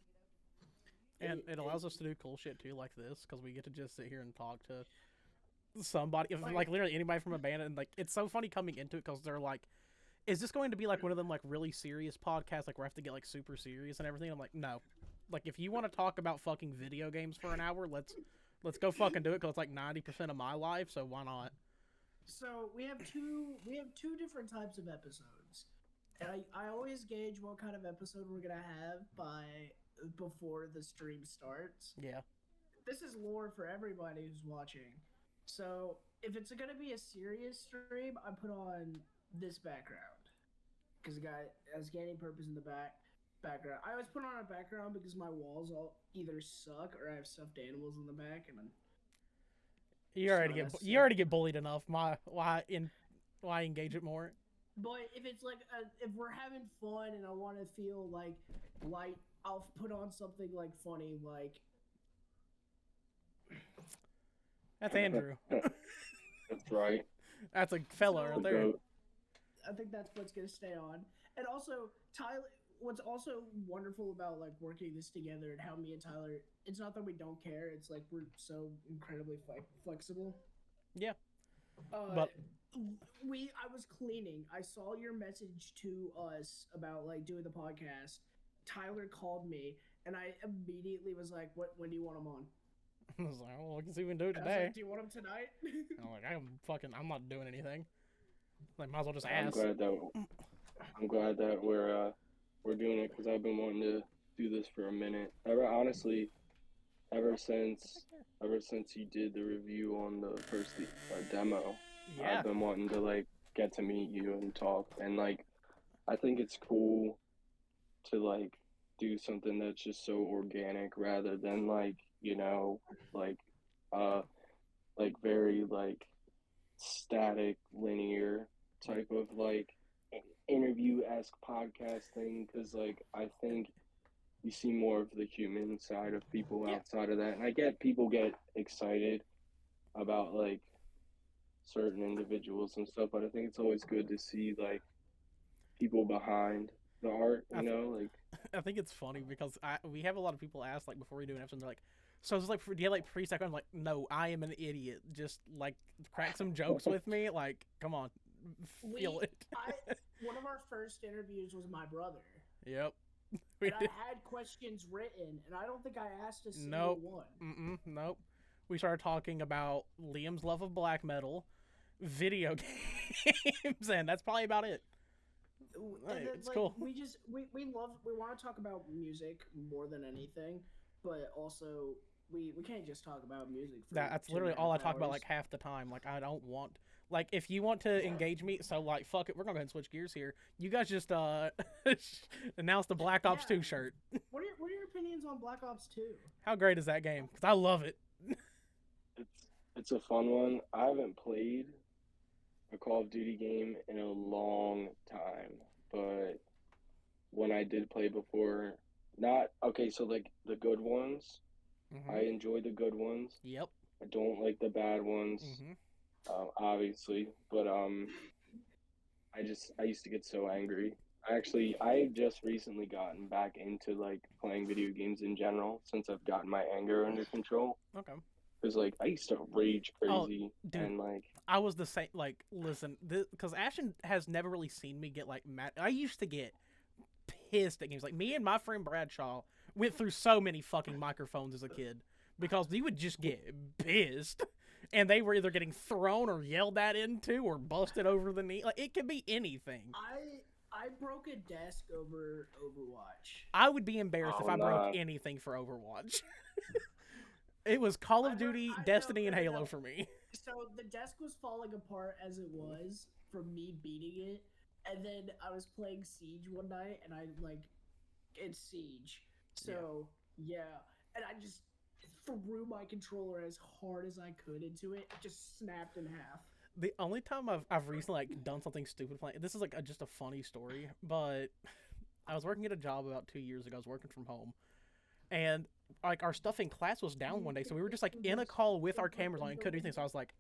And it allows us to do cool shit too, like this, because we get to just sit here and talk to somebody, if like literally anybody from a band, and like it's so funny coming into it because they're like, "Is this going to be like one of them like really serious podcasts, like where I have to get like super serious and everything?" I'm like, no. Like if you want to talk about fucking video games for an hour, let's go fucking do it because it's like 90% of my life, so why not? So we have two different types of episodes, and I always gauge what kind of episode we're gonna have before the stream starts. Yeah. This is lore for everybody who's watching. So if it's going to be a serious stream, I put on this background because the guy has Gaining Purpose in the background. I always put on a background because my walls all either suck or I have stuffed animals in the back, and you already get bullied enough. Why engage it more? But if it's like if we're having fun and I want to feel like light, I'll put on something like funny, like. That's Andrew. That's right. That's a fella right there. I think that's what's gonna stay on. And also, Tyler. What's also wonderful about like working this together and how me and Tyler. It's not that we don't care. It's like we're so incredibly flexible. Yeah. But I was cleaning. I saw your message to us about like doing the podcast. Tyler called me, and I immediately was like, when do you want him on?" I was like, well, we can see if we can do it today. I was like, do you want him tonight? I'm like, I'm not doing anything. Like, might as well just ask. I'm glad that we're doing it because I've been wanting to do this for a minute. Ever since you did the review on the first demo, yeah. I've been wanting to like get to meet you and talk, and like I think it's cool to like do something that's just so organic rather than like, you know, like very like static linear type of like interview-esque podcast thing, because like I think you see more of the human side of people outside of that, and I get people get excited about like certain individuals and stuff, but I think it's always good to see like people behind the art, you know, like. I think it's funny because we have a lot of people ask like before we do an episode, they're like, so it's like, do you have like pre-sec? I'm like, no, I am an idiot. Just like crack some jokes with me. Like, come on, feel it. One of our first interviews was my brother. Yep. And I had questions written, and I don't think I asked a single one. Nope. We started talking about Liam's love of black metal, video games, and that's probably about it. It's like, cool. We want to talk about music more than anything, but also we can't just talk about music. That's literally all I talk about like half the time. Like I don't want, Like, if you want to engage me, so, like, fuck it, we're gonna go ahead and switch gears here. You guys just, announced the Black Ops 2 shirt. What are your opinions on Black Ops 2? How great is that game? Because I love it. It's a fun one. I haven't played a Call of Duty game in a long time, but when I did play before, not okay. So like the good ones, I enjoy the good ones. Yep. I don't like the bad ones, obviously. But I used to get so angry. I just recently gotten back into like playing video games in general since I've gotten my anger under control. Okay. Because like I used to rage crazy and like I was the same. Like, listen, because Ashton has never really seen me get like mad. I used to get pissed at games. Like, me and my friend Bradshaw went through so many fucking microphones as a kid because we would just get pissed, and they were either getting thrown or yelled at into or busted over the knee. Like, it could be anything. I broke a desk over Overwatch. I would be embarrassed if I broke anything for Overwatch. It was Call of Duty, Destiny, and Halo for me. So the desk was falling apart as it was from me beating it, and then I was playing Siege one night, and it's Siege. So yeah, and I just threw my controller as hard as I could into it. It just snapped in half. The only time I've recently like done something stupid playing, this is like just a funny story, but I was working at a job about 2 years ago. I was working from home, and like our stuff in class was down one day, so we were just like in a call with our cameras on and couldn't do anything. So I was like,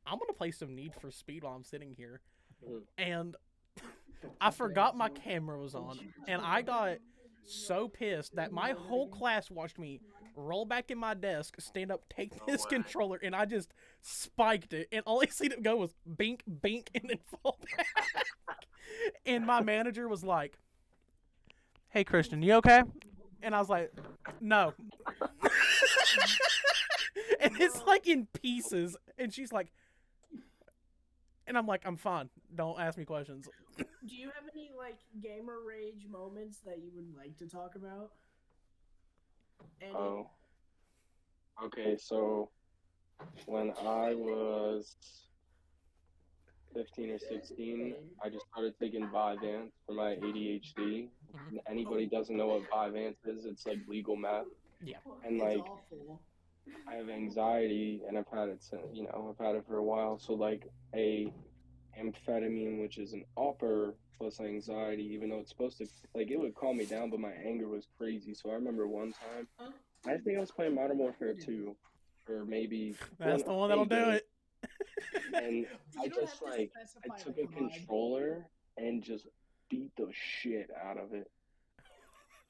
I'm gonna play some Need for Speed while I'm sitting here, and I forgot my camera was on, and I got so pissed that my whole class watched me roll back in my desk, stand up, take this controller, and I just spiked it, and all I seen it go was bink, bink, and then fall back. And my manager was like, "Hey, Christian, you okay?" And I was like, "No." And it's like in pieces, and she's like, and I'm like, "I'm fine. Don't ask me questions." Do you have any like gamer rage moments that you would like to talk about? Oh. Okay, so when I was 15 or 16, I just started taking Vyvanse for my ADHD. Anybody doesn't know what Vyvanse is, it's like legal meth. Yeah. And like, I have anxiety, and I've had it for a while. So like a amphetamine, which is an upper plus anxiety, even though it's supposed to, like, it would calm me down, but my anger was crazy. So I remember one time, I think I was playing Modern Warfare 2, or maybe that's the one that'll do it. And I just like, I took a controller and just beat the shit out of it.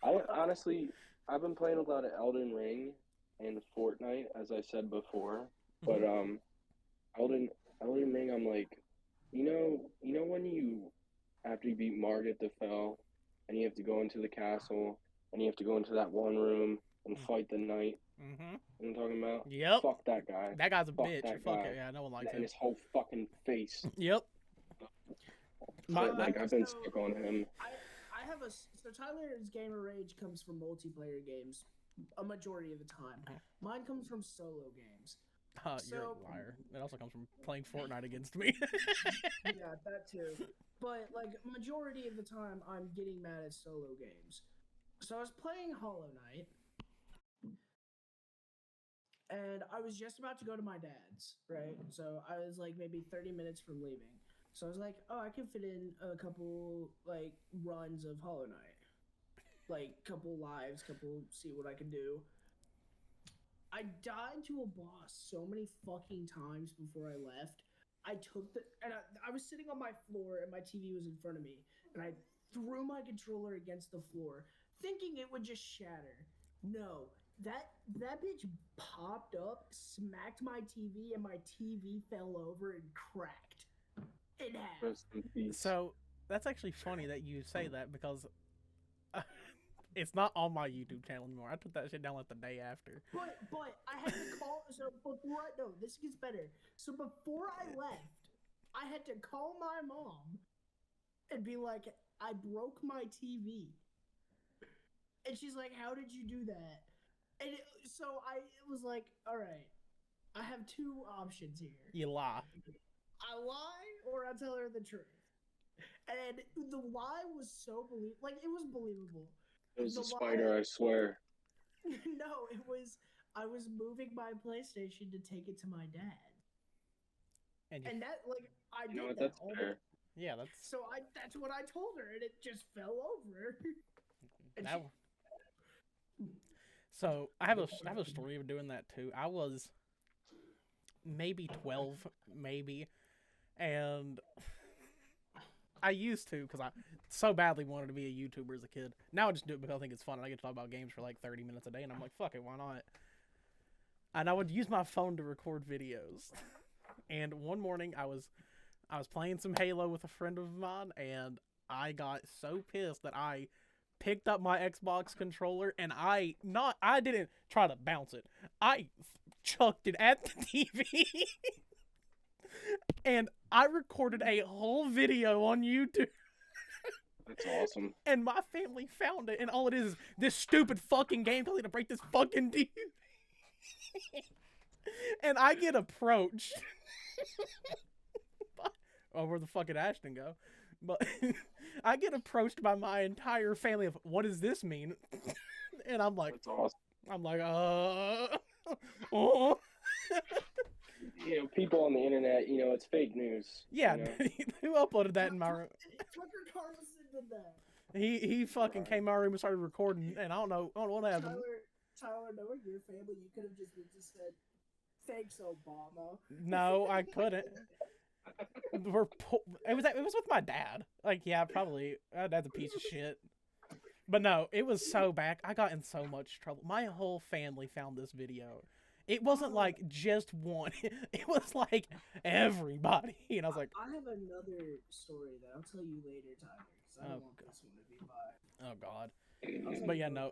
I've been playing a lot of Elden Ring and Fortnite, as I said before, but Elden Ring, I'm like, you know when you, after you beat Margit the Fell, and you have to go into the castle, and you have to go into that one room and fight the knight. You know what I'm talking about? Yep. Fuck that guy. That guy's a Fuck bitch. that Fuck guy. it. Yeah, no one likes him. And his whole fucking face. Yep. I've been stuck on him. I have so Tyler's gamer rage comes from multiplayer games a majority of the time. Mine comes from solo games. You're a liar. It also comes from playing Fortnite against me. Yeah, that too. But like majority of the time, I'm getting mad at solo games. So I was playing Hollow Knight, and I was just about to go to my dad's, right? So I was like maybe 30 minutes from leaving. So I was like, oh, I can fit in a couple like runs of Hollow Knight, like couple lives, see what I can do. I died to a boss so many fucking times before I left. I was sitting on my floor and my TV was in front of me, and I threw my controller against the floor, thinking it would just shatter. No, that bitch popped up, smacked my TV, and my TV fell over and cracked in half. So that's actually funny that you say that, because it's not on my YouTube channel anymore. I took that shit down like the day after. But I had to call. So this gets better. So before I left, I had to call my mom and be like, I broke my TV. And she's like, how did you do that? And it was like, all right, I have two options here. You lie. I lie or I tell her the truth. And the lie was so it was believable. It was The a spider, lie- I swear. No, it was I was moving my PlayStation to take it to my dad. And And that I You know did what? that That's all fair. yeah, that's So that's what I told her, and it just fell over. And that. So I have a story of doing that too. I was maybe 12, maybe, and I used to because I so badly wanted to be a YouTuber as a kid. Now I just do it because I think it's fun and I get to talk about games for like 30 minutes a day, and I'm like, fuck it, why not? And I would use my phone to record videos. And one morning I was playing some Halo with a friend of mine, and I got so pissed that I picked up my Xbox controller and I didn't try to bounce it. I chucked it at the TV. And I recorded a whole video on YouTube. That's awesome. And my family found it, and all it is this stupid fucking game telling me to break this fucking TV. And I get approached. Oh, where the fucking Ashton go? But I get approached by my entire family of, what does this mean? And I'm like, That's awesome. I'm like, oh. You know, people on the internet, you know, it's fake news. Yeah, You know? who uploaded that in my room? Tucker Carlson did that. He fucking came in my room and started recording, and I don't know what happened. Tyler, knowing your family, you could have just said, "Thanks, Obama." No, I couldn't. It was with my dad. Like, yeah, probably. My dad's a piece of shit. But no, it was so bad. I got in so much trouble. My whole family found this video. It wasn't like just one. It was like everybody. And I was like, I have another story that I'll tell you later, Tyler, because I don't want this one to be by. oh god. But yeah, no.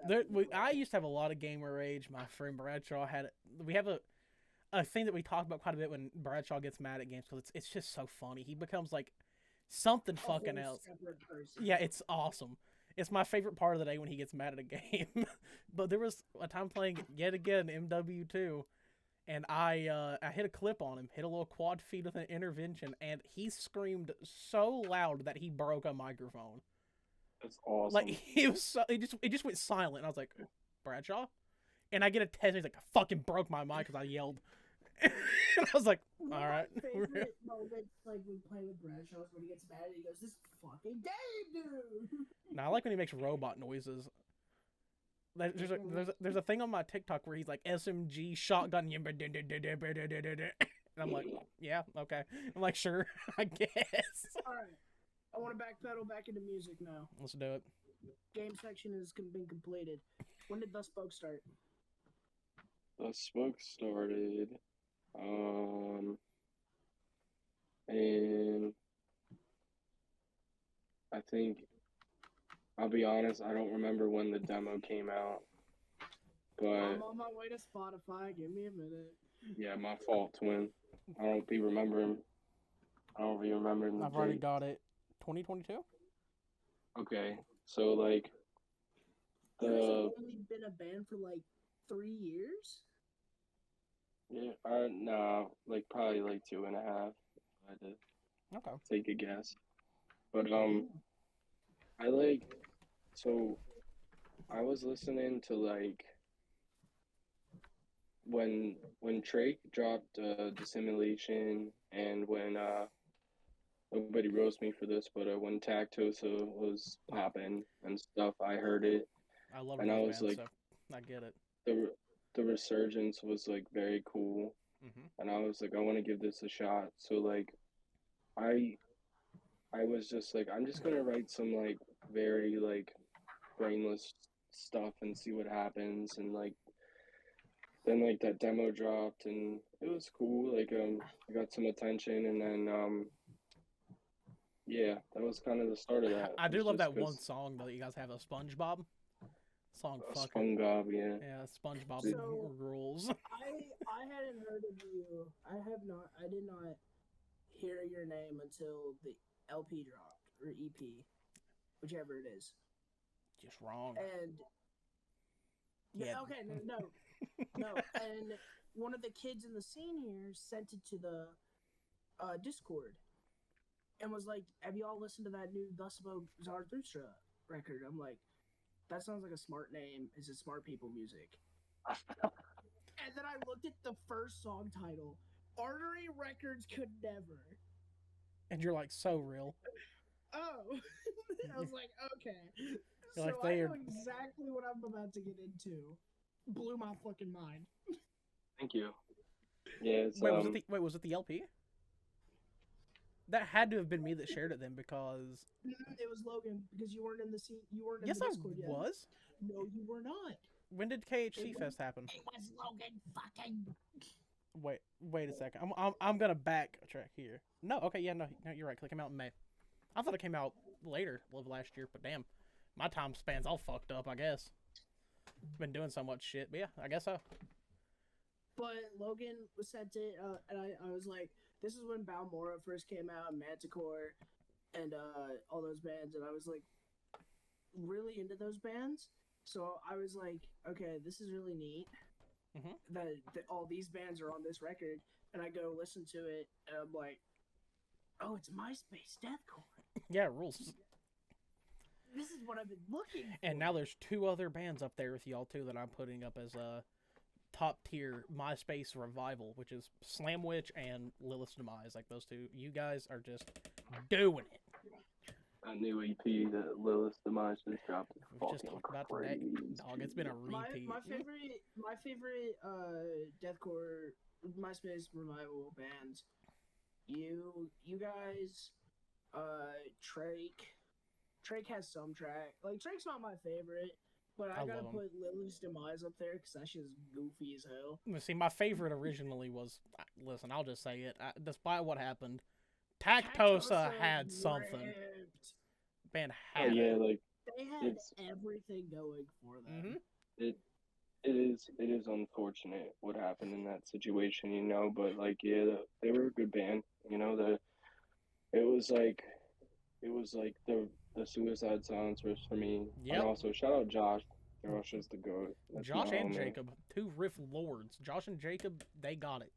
I used to have a lot of gamer rage. My friend Bradshaw had. We have a thing that we talk about quite a bit when Bradshaw gets mad at games because it's just so funny. He becomes like something fucking else. Yeah, it's awesome. It's my favorite part of the day when he gets mad at a game. But there was a time playing yet again MW2, and I hit a clip on him, hit a little quad feed with an intervention, and he screamed so loud that he broke a microphone. That's awesome. Like it just went silent, and I was like, Bradshaw, and I get a text. He's like, I fucking broke my mic because I yelled. And I was like, all right. My favorite moments, like we play with Bradshaw, when he gets mad and he goes, "This fucking game, dude." Now I like when he makes robot noises. There's a thing on my TikTok where he's like SMG shotgun, and I'm like, yeah, okay. I'm like, sure, I guess. All right, I want to backpedal back into music now. Let's do it. Game section has been completed. When did The Spoke start? The smoke started, and I think, I'll be honest, I don't remember when the demo came out, but I'm on my way to Spotify. Give me a minute. yeah, my fault, twin. I don't be remembering. I don't be remembering the I've already date. got it. 2022. Okay, so like You guys have the only been a band for like 3 years? yeah, no, like probably like 2.5. I had to Okay. take a guess, but I so I was listening to like when Drake dropped Dissimulation, and when nobody roast me for this, but when Tactosa was popping and stuff, I heard it, I love and I those was bands, like, so I get it. the resurgence was like very cool, and I was like, I want to give this a shot. So like I was just like, I'm just gonna write some like very like brainless stuff and see what happens, and like then like that demo dropped and it was cool. Like I got some attention, and then yeah, that was kind of the start of that. I do It's love just that one song though. You guys have a SpongeBob song. Fucking SpongeBob, yeah. yeah, SpongeBob So- rules. I hadn't heard of you. I did not hear your name until the LP dropped, or EP, whichever it is. Just wrong. And Yeah. okay, no. And one of the kids in the scene here sent it to the Discord and was like, "Have y'all listened to that new Thus Spoke Zarathustra record?" I'm like, "That sounds like a smart name. Is it smart people music?" And then I looked at the first song title. Artery Records Could Never. And you're like, so real. Oh. I was like, okay. You're So like, I they are- know exactly what I'm about to get into. Blew my fucking mind. Thank you. Yeah, it's, was it the LP? That had to have been me that shared it then, because It was Logan, because you weren't in the yes, the I Discord yet. was. No, you were not. When did KHC Fest happen? It was Logan fucking. Wait a second. I'm gonna backtrack here. No, okay, yeah, no, you're right. 'Cause it came out in May. I thought it came out later of last year, but damn, my time span's all fucked up. I guess. Been doing so much shit, but yeah, I guess so. But Logan was sent it, and I was like, this is when Balmora first came out, and Manticore, and all those bands, and I was like, really into those bands. So I was like, okay, this is really neat. That all these bands are on this record, and I go listen to it, and I'm like, oh, it's MySpace Deathcore. Yeah, rules. This is what I've been looking for. And now there's 2 other bands up there with y'all too that I'm putting up as a top tier MySpace revival, which is Slamwitch and Lilith's Demise. Like those 2, you guys are just doing it. a new EP that Lilith's Demise just dropped. It's We just fucking talked about crazy. today. Dog, it's been a repeat. My favorite deathcore MySpace revival bands. You guys, Trake has some track. Like Trake's not my favorite, but I gotta put Lilith's Demise up there because that shit's goofy as hell. See, my favorite originally was, listen, I'll just say it. Despite what happened, Tactosa had something. Band had yeah, like they had everything going for them. It is unfortunate what happened in that situation, you know. But like, yeah, they were a good band, you know. It was like the Suicide Silencers for me. Yep. And also shout out Josh. Josh is the goat. That's Josh and homie. Jacob, 2 riff lords. Josh and Jacob, they got it.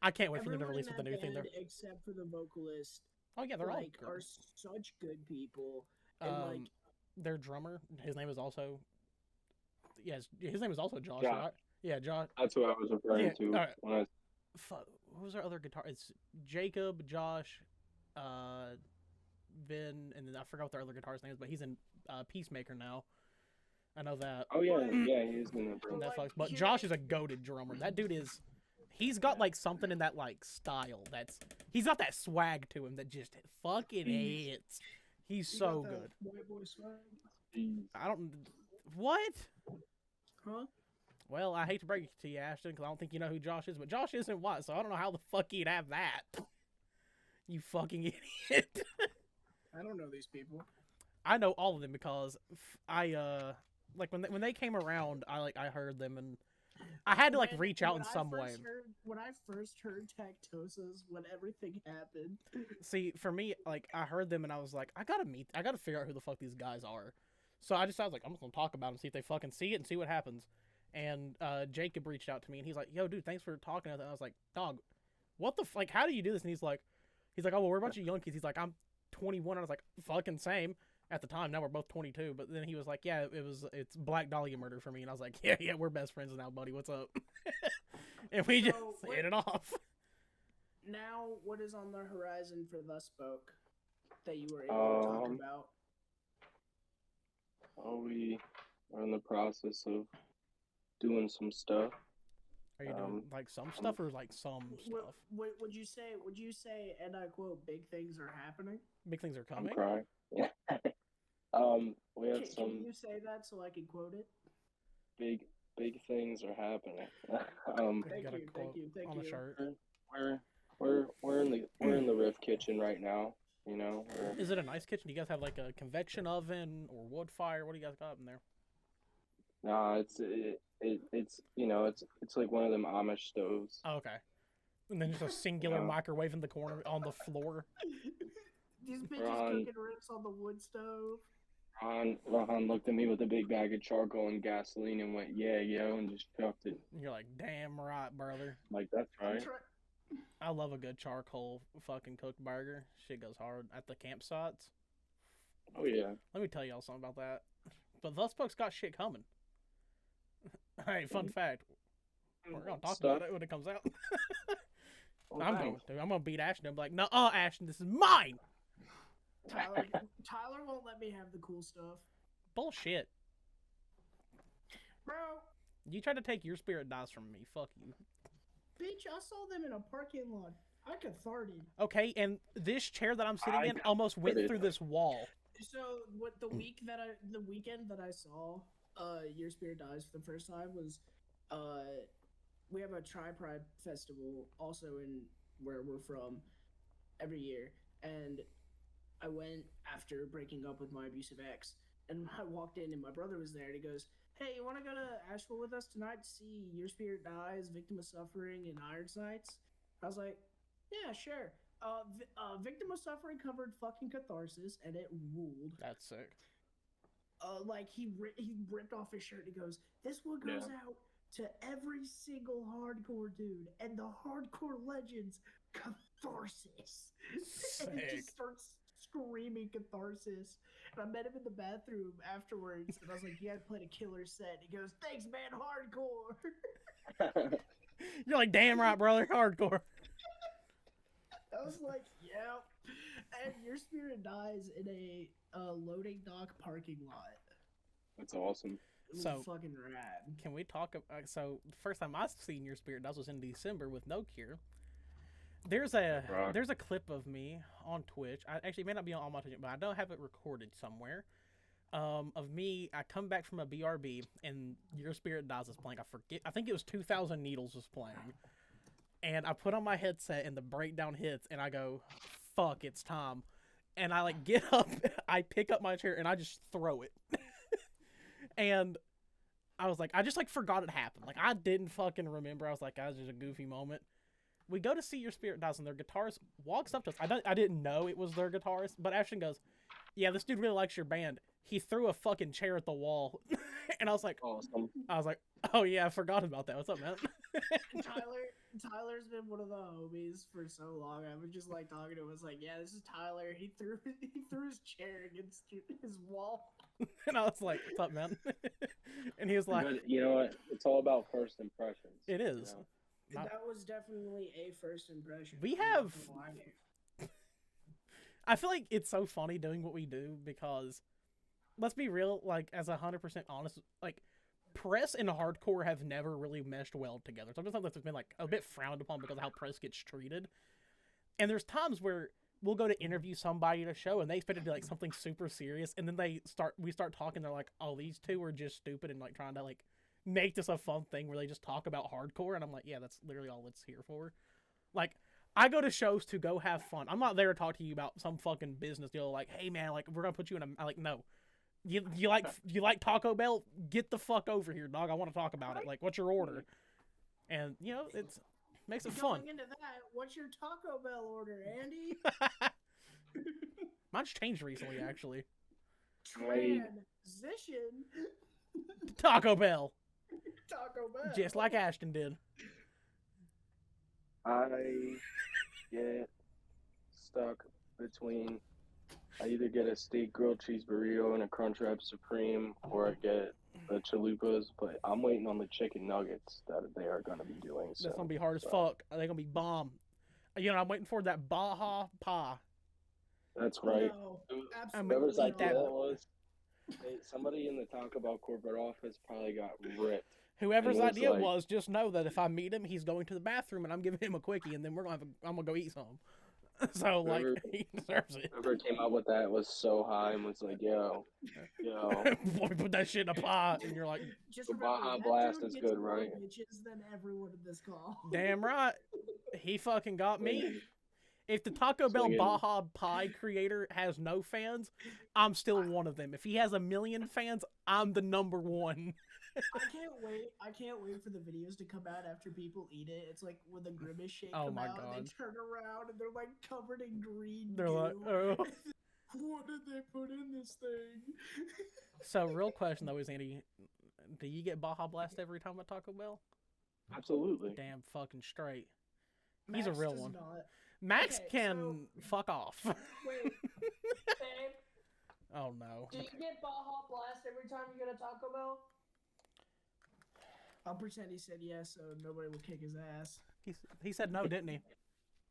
I can't wait for them to release with the new thing. Except for the vocalist. Oh yeah, they're like all are such good people. And like their drummer, his name is also his name is also Josh. Josh. Right? Yeah, Josh. That's who I was referring to right. when I. What was our other guitar? It's Jacob, Josh, Vin, and then I forgot what their other guitarist name is, but he's in Peacemaker now. I know that. Oh yeah, yeah, he's in the band. Netflix. But Josh is a goated drummer. That dude is. He's got like something in that like style he's got that swag to him that just fucking hits. He's so good. White boy swag. I don't. What? Huh? Well, I hate to break it to you, Ashton, because I don't think you know who Josh is, but Josh isn't white, so I don't know how the fuck he'd have that. You fucking idiot. I don't know these people. I know all of them because I like when they came around, I heard them and I had to like reach out in some way. When I first heard Tactosa's, when everything happened. See, for me, like I heard them and I was like, I gotta figure out who the fuck these guys are. So I was like, I'm just gonna talk about them, see if they fucking see it and see what happens. And Jacob reached out to me and he's like, yo, dude, thanks for talking. And I was like, dog, what the like? How do you do this? And he's like, oh, well, we're a bunch of young kids. He's like, I'm 21. I was like, fucking same. At the time, now we're both 22, but then he was like, yeah, it's Black Dahlia murder for me. And I was like, yeah, we're best friends now, buddy. What's up? And we just hit it off. Now, what is on the horizon for Thus Spoke that you were able to talk about? Oh, we are in the process of doing some stuff. Are you doing like some stuff or like some stuff? Would you say, and I quote, big things are happening? Big things are coming? I'm crying. Yeah. We have some. Can you say that so I can quote it? Big things are happening. Thank you. On the shirt. We're in the Riff kitchen right now. You know. Is it a nice kitchen? Do you guys have like a convection oven or wood fire? What do you guys got up in there? Nah, it's you know it's like one of them Amish stoves. Oh, okay. And then just a singular microwave in the corner on the floor. These bitches cooking ribs on the wood stove. Rahan looked at me with a big bag of charcoal and gasoline and went, yeah, yo, and just chucked it. And you're like, damn right, brother. Like, that's right. I love a good charcoal fucking cooked burger. Shit goes hard at the campsites. Oh yeah. Let me tell y'all something about that. But those folks got shit coming. Hey, fun fact. We're gonna talk about it when it comes out. I'm gonna beat Ashton and be like, no, Ashton, this is mine. Tyler won't let me have the cool stuff. Bullshit. Bro. You tried to take your spirit dice from me. Fuck you. Bitch, I saw them in a parking lot. I catharted. Okay, and this chair that I'm sitting in almost went through this wall. So what the weekend that I saw Your Spirit Dies for the first time was we have a Tri-Pride festival also in where we're from every year, and I went after breaking up with my abusive ex, and I walked in and my brother was there and he goes, "Hey, you want to go to Asheville with us tonight to see Your Spirit Dies, Victim of Suffering, and Iron Sights?" I was like, "Yeah, sure." Victim of Suffering covered fucking Catharsis, and it ruled. That's sick. Like he ripped off his shirt and he goes, "This one goes out to every single hardcore dude and the hardcore legends, Catharsis." And he just starts screaming Catharsis. And I met him in the bathroom afterwards, and I was like, "You guys played a killer set." And he goes, "Thanks, man, hardcore." You're like, damn right, brother, hardcore. I was like, "Yep." And Your Spirit Dies in a loading dock parking lot. That's awesome. It was fucking rad. Can we talk about, so the first time I've seen Your Spirit Dies was in December with No Cure. There's a clip of me on Twitch. Actually, it may not be on all my Twitch, but I don't have it recorded somewhere. Of me, I come back from a BRB and Your Spirit Dies is playing. I think it was 2000 Needles was playing. And I put on my headset and the breakdown hits and I go, fuck, it's time. And I like get up, I pick up my chair and I just throw it. And I was like, I just like forgot it happened. Like I didn't fucking remember. I was like, that was just a goofy moment. We go to see Your Spirit Dies and their guitarist walks up to us. I didn't know it was their guitarist, but Ashton goes, "Yeah, this dude really likes your band." He threw a fucking chair at the wall. And I was like, awesome. I was like, "Oh yeah, I forgot about that. What's up, man?" Tyler's been one of the homies for so long. I was just like talking to him. I was like, "Yeah, this is Tyler. He threw his chair against his wall." And I was like, "What's up, man?" And he was like, but you know what? It's all about first impressions. It is. You know? That was definitely a first impression. We have. I feel like it's so funny doing what we do because, let's be real, like, as 100% honest, like, press and hardcore have never really meshed well together. Sometimes it's been, like, a bit frowned upon because of how press gets treated. And there's times where we'll go to interview somebody at a show and they expect it to be, like, something super serious. And then we start talking, they're like, "Oh, these two are just stupid," and, like, trying to, like, make this a fun thing where they just talk about hardcore. And I'm like, yeah, that's literally all it's here for. Like, I go to shows to go have fun. I'm not there to talk to you about some fucking business deal. Like, hey man, like we're gonna put you in a, I'm like, no. You like Taco Bell? Get the fuck over here, dog. I want to talk about it. Like, what's your order? And you know, it makes it fun. Going into that, what's your Taco Bell order, Andy? Mine's changed recently, actually. Transition. Taco Bell. Taco Bell. Just like Ashton did. I get stuck between, I either get a steak grilled cheese burrito and a Crunchwrap Supreme, or I get the chalupas, but I'm waiting on the chicken nuggets that they are going to be doing. So, that's going to be hard as fuck. They're going to be bomb. You know, I'm waiting for that Baja Pie. That's right. No, whoever's idea that was, somebody in the Taco Bell corporate office probably got ripped. Whoever's idea was, just know that if I meet him, he's going to the bathroom and I'm giving him a quickie, and then I'm gonna go eat some. So like, he deserves it. Whoever came up with that was so high and was like, yo, boy, put that shit in a pot, and you're like, just the Baja Blast is good, right? Bitches than everyone in this call. Damn right, he fucking got me. If the Taco Bell Baja Pie creator has no fans, I'm still one of them. If he has 1 million fans, I'm the number one. I can't wait for the videos to come out after people eat it. It's like when the Grimace shake oh come my out, God. and they turn around and they're like covered in green They're goo. like, oh. What did they put in this thing? So, real question though is, Andy, do you get Baja Blast every time at Taco Bell? Absolutely. Damn fucking straight. He's a Max real does one. not. Max Okay, can fuck off. Wait, babe, Oh no. do you get Baja Blast every time you get a Taco Bell? I'll pretend he said yes, so nobody will kick his ass. He said no, didn't he?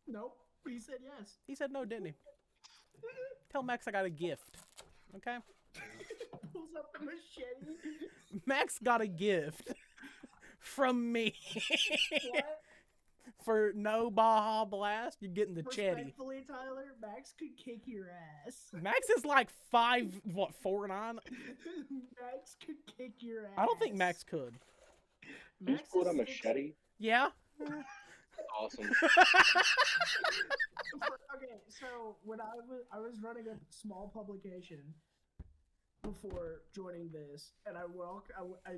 Nope, he said yes. He said no, didn't he? Tell Max I got a gift. Okay? Pulls up the machete. Max got a gift from me. What? For no Baja Blast, you're getting the chetty. Respectfully, Tyler, Max could kick your ass. Max is like 4'9". Max could kick your ass. I don't think Max could. You just pulled a machete? Yeah. Awesome. Okay, so when I was running a small publication before joining this, and I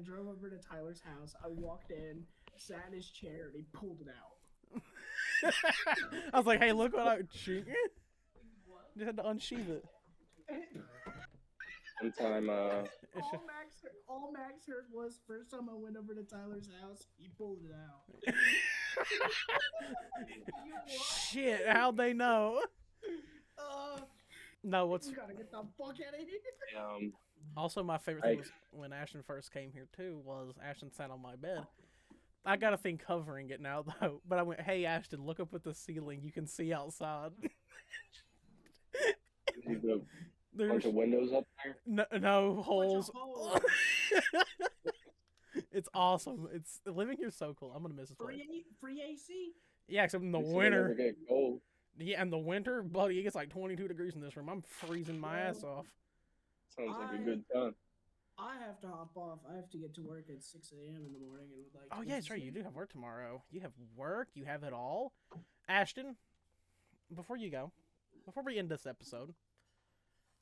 drove over to Tyler's house. I walked in, sat in his chair, and he pulled it out. I was like, hey, look what I just had to unsheath it. One time, all Max heard was first time I went over to Tyler's house, he pulled it out. Shit, how'd they know? No, what's You gotta get the fuck out of here. also my favorite thing was when Ashton first came here too, was Ashton sat on my bed. I got a thing covering it now though, but I went, hey Ashton, look up at the ceiling, you can see outside. There's a bunch of windows up there? No holes. Holes. It's awesome. It's living here's so cool. I'm gonna miss this place. Free AC? Yeah, except in the It's winter. never get cold. Yeah, in the winter, buddy, it gets like 22 degrees in this room. I'm freezing my ass off. Sounds like a good time. I have to hop off. I have to get to work at 6 a.m. in the morning and would like. Oh yeah, that's right. You do have work tomorrow. You have work. You have it all. Ashton, before you go, before we end this episode,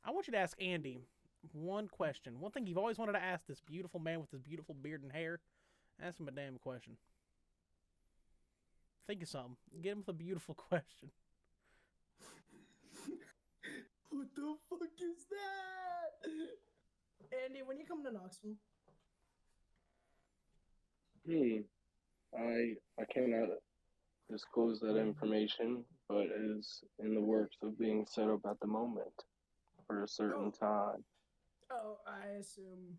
I want you to ask Andy one question. One thing you've always wanted to ask this beautiful man with his beautiful beard and hair. Ask him a damn question. Think of something. Get him with a beautiful question. What the fuck is that? Andy, when you come to Knoxville? I cannot disclose that information, but it is in the works of being set up at the moment for a certain time. Oh, I assume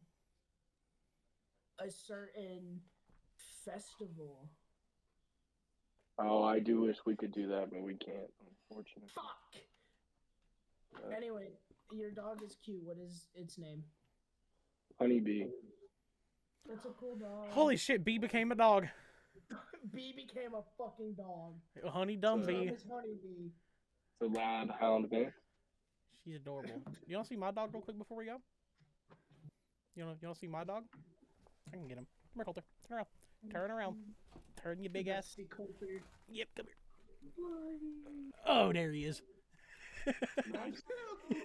a certain festival. Oh, I do wish we could do that, but we can't, unfortunately. Fuck! Anyway, your dog is cute. What is its name? Honeybee. That's a cool dog. Holy shit, B became a dog. B became a fucking dog. Honey Dumb So- Bee. It's Honeybee. It's a loud hound mix. She's adorable. You want to see my dog real quick before we go? You want to see my dog? I can get him. Come here, Coulter. Turn around. Turn around. Turn your big ass. See Coulter. Yep, come here. Oh, there he is. Nice. You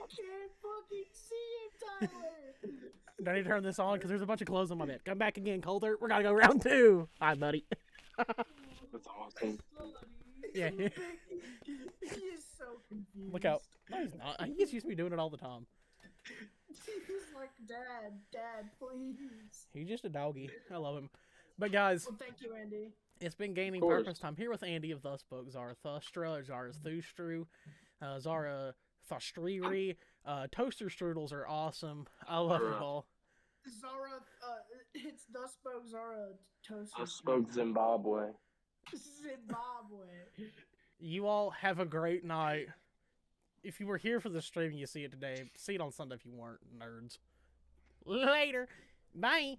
can't fucking see him, Tyler. Do I need to turn this on? Because there's a bunch of clothes on my bed. Come back again, Coulter. We're going to go round 2. Hi, buddy. That's awesome. Yeah. He is so confused. Look out. No, he's not. He gets used to me doing it all the time. He's like, Dad, please. He's just a doggy. I love him. But guys, Well, thank you, Andy. it's been Gaining Of course. Purpose time here with Andy of Thus Spoke Zarathustra, Zarathustra, Zarathustra. Toaster strudels are awesome. I love it all. Zara, it's Thus Spoke Zara Toaster. I spoke Zimbabwe. Zimbabwe. You all have a great night. If you were here for the stream, you see it today. See it on Sunday if you weren't, nerds. Later. Bye.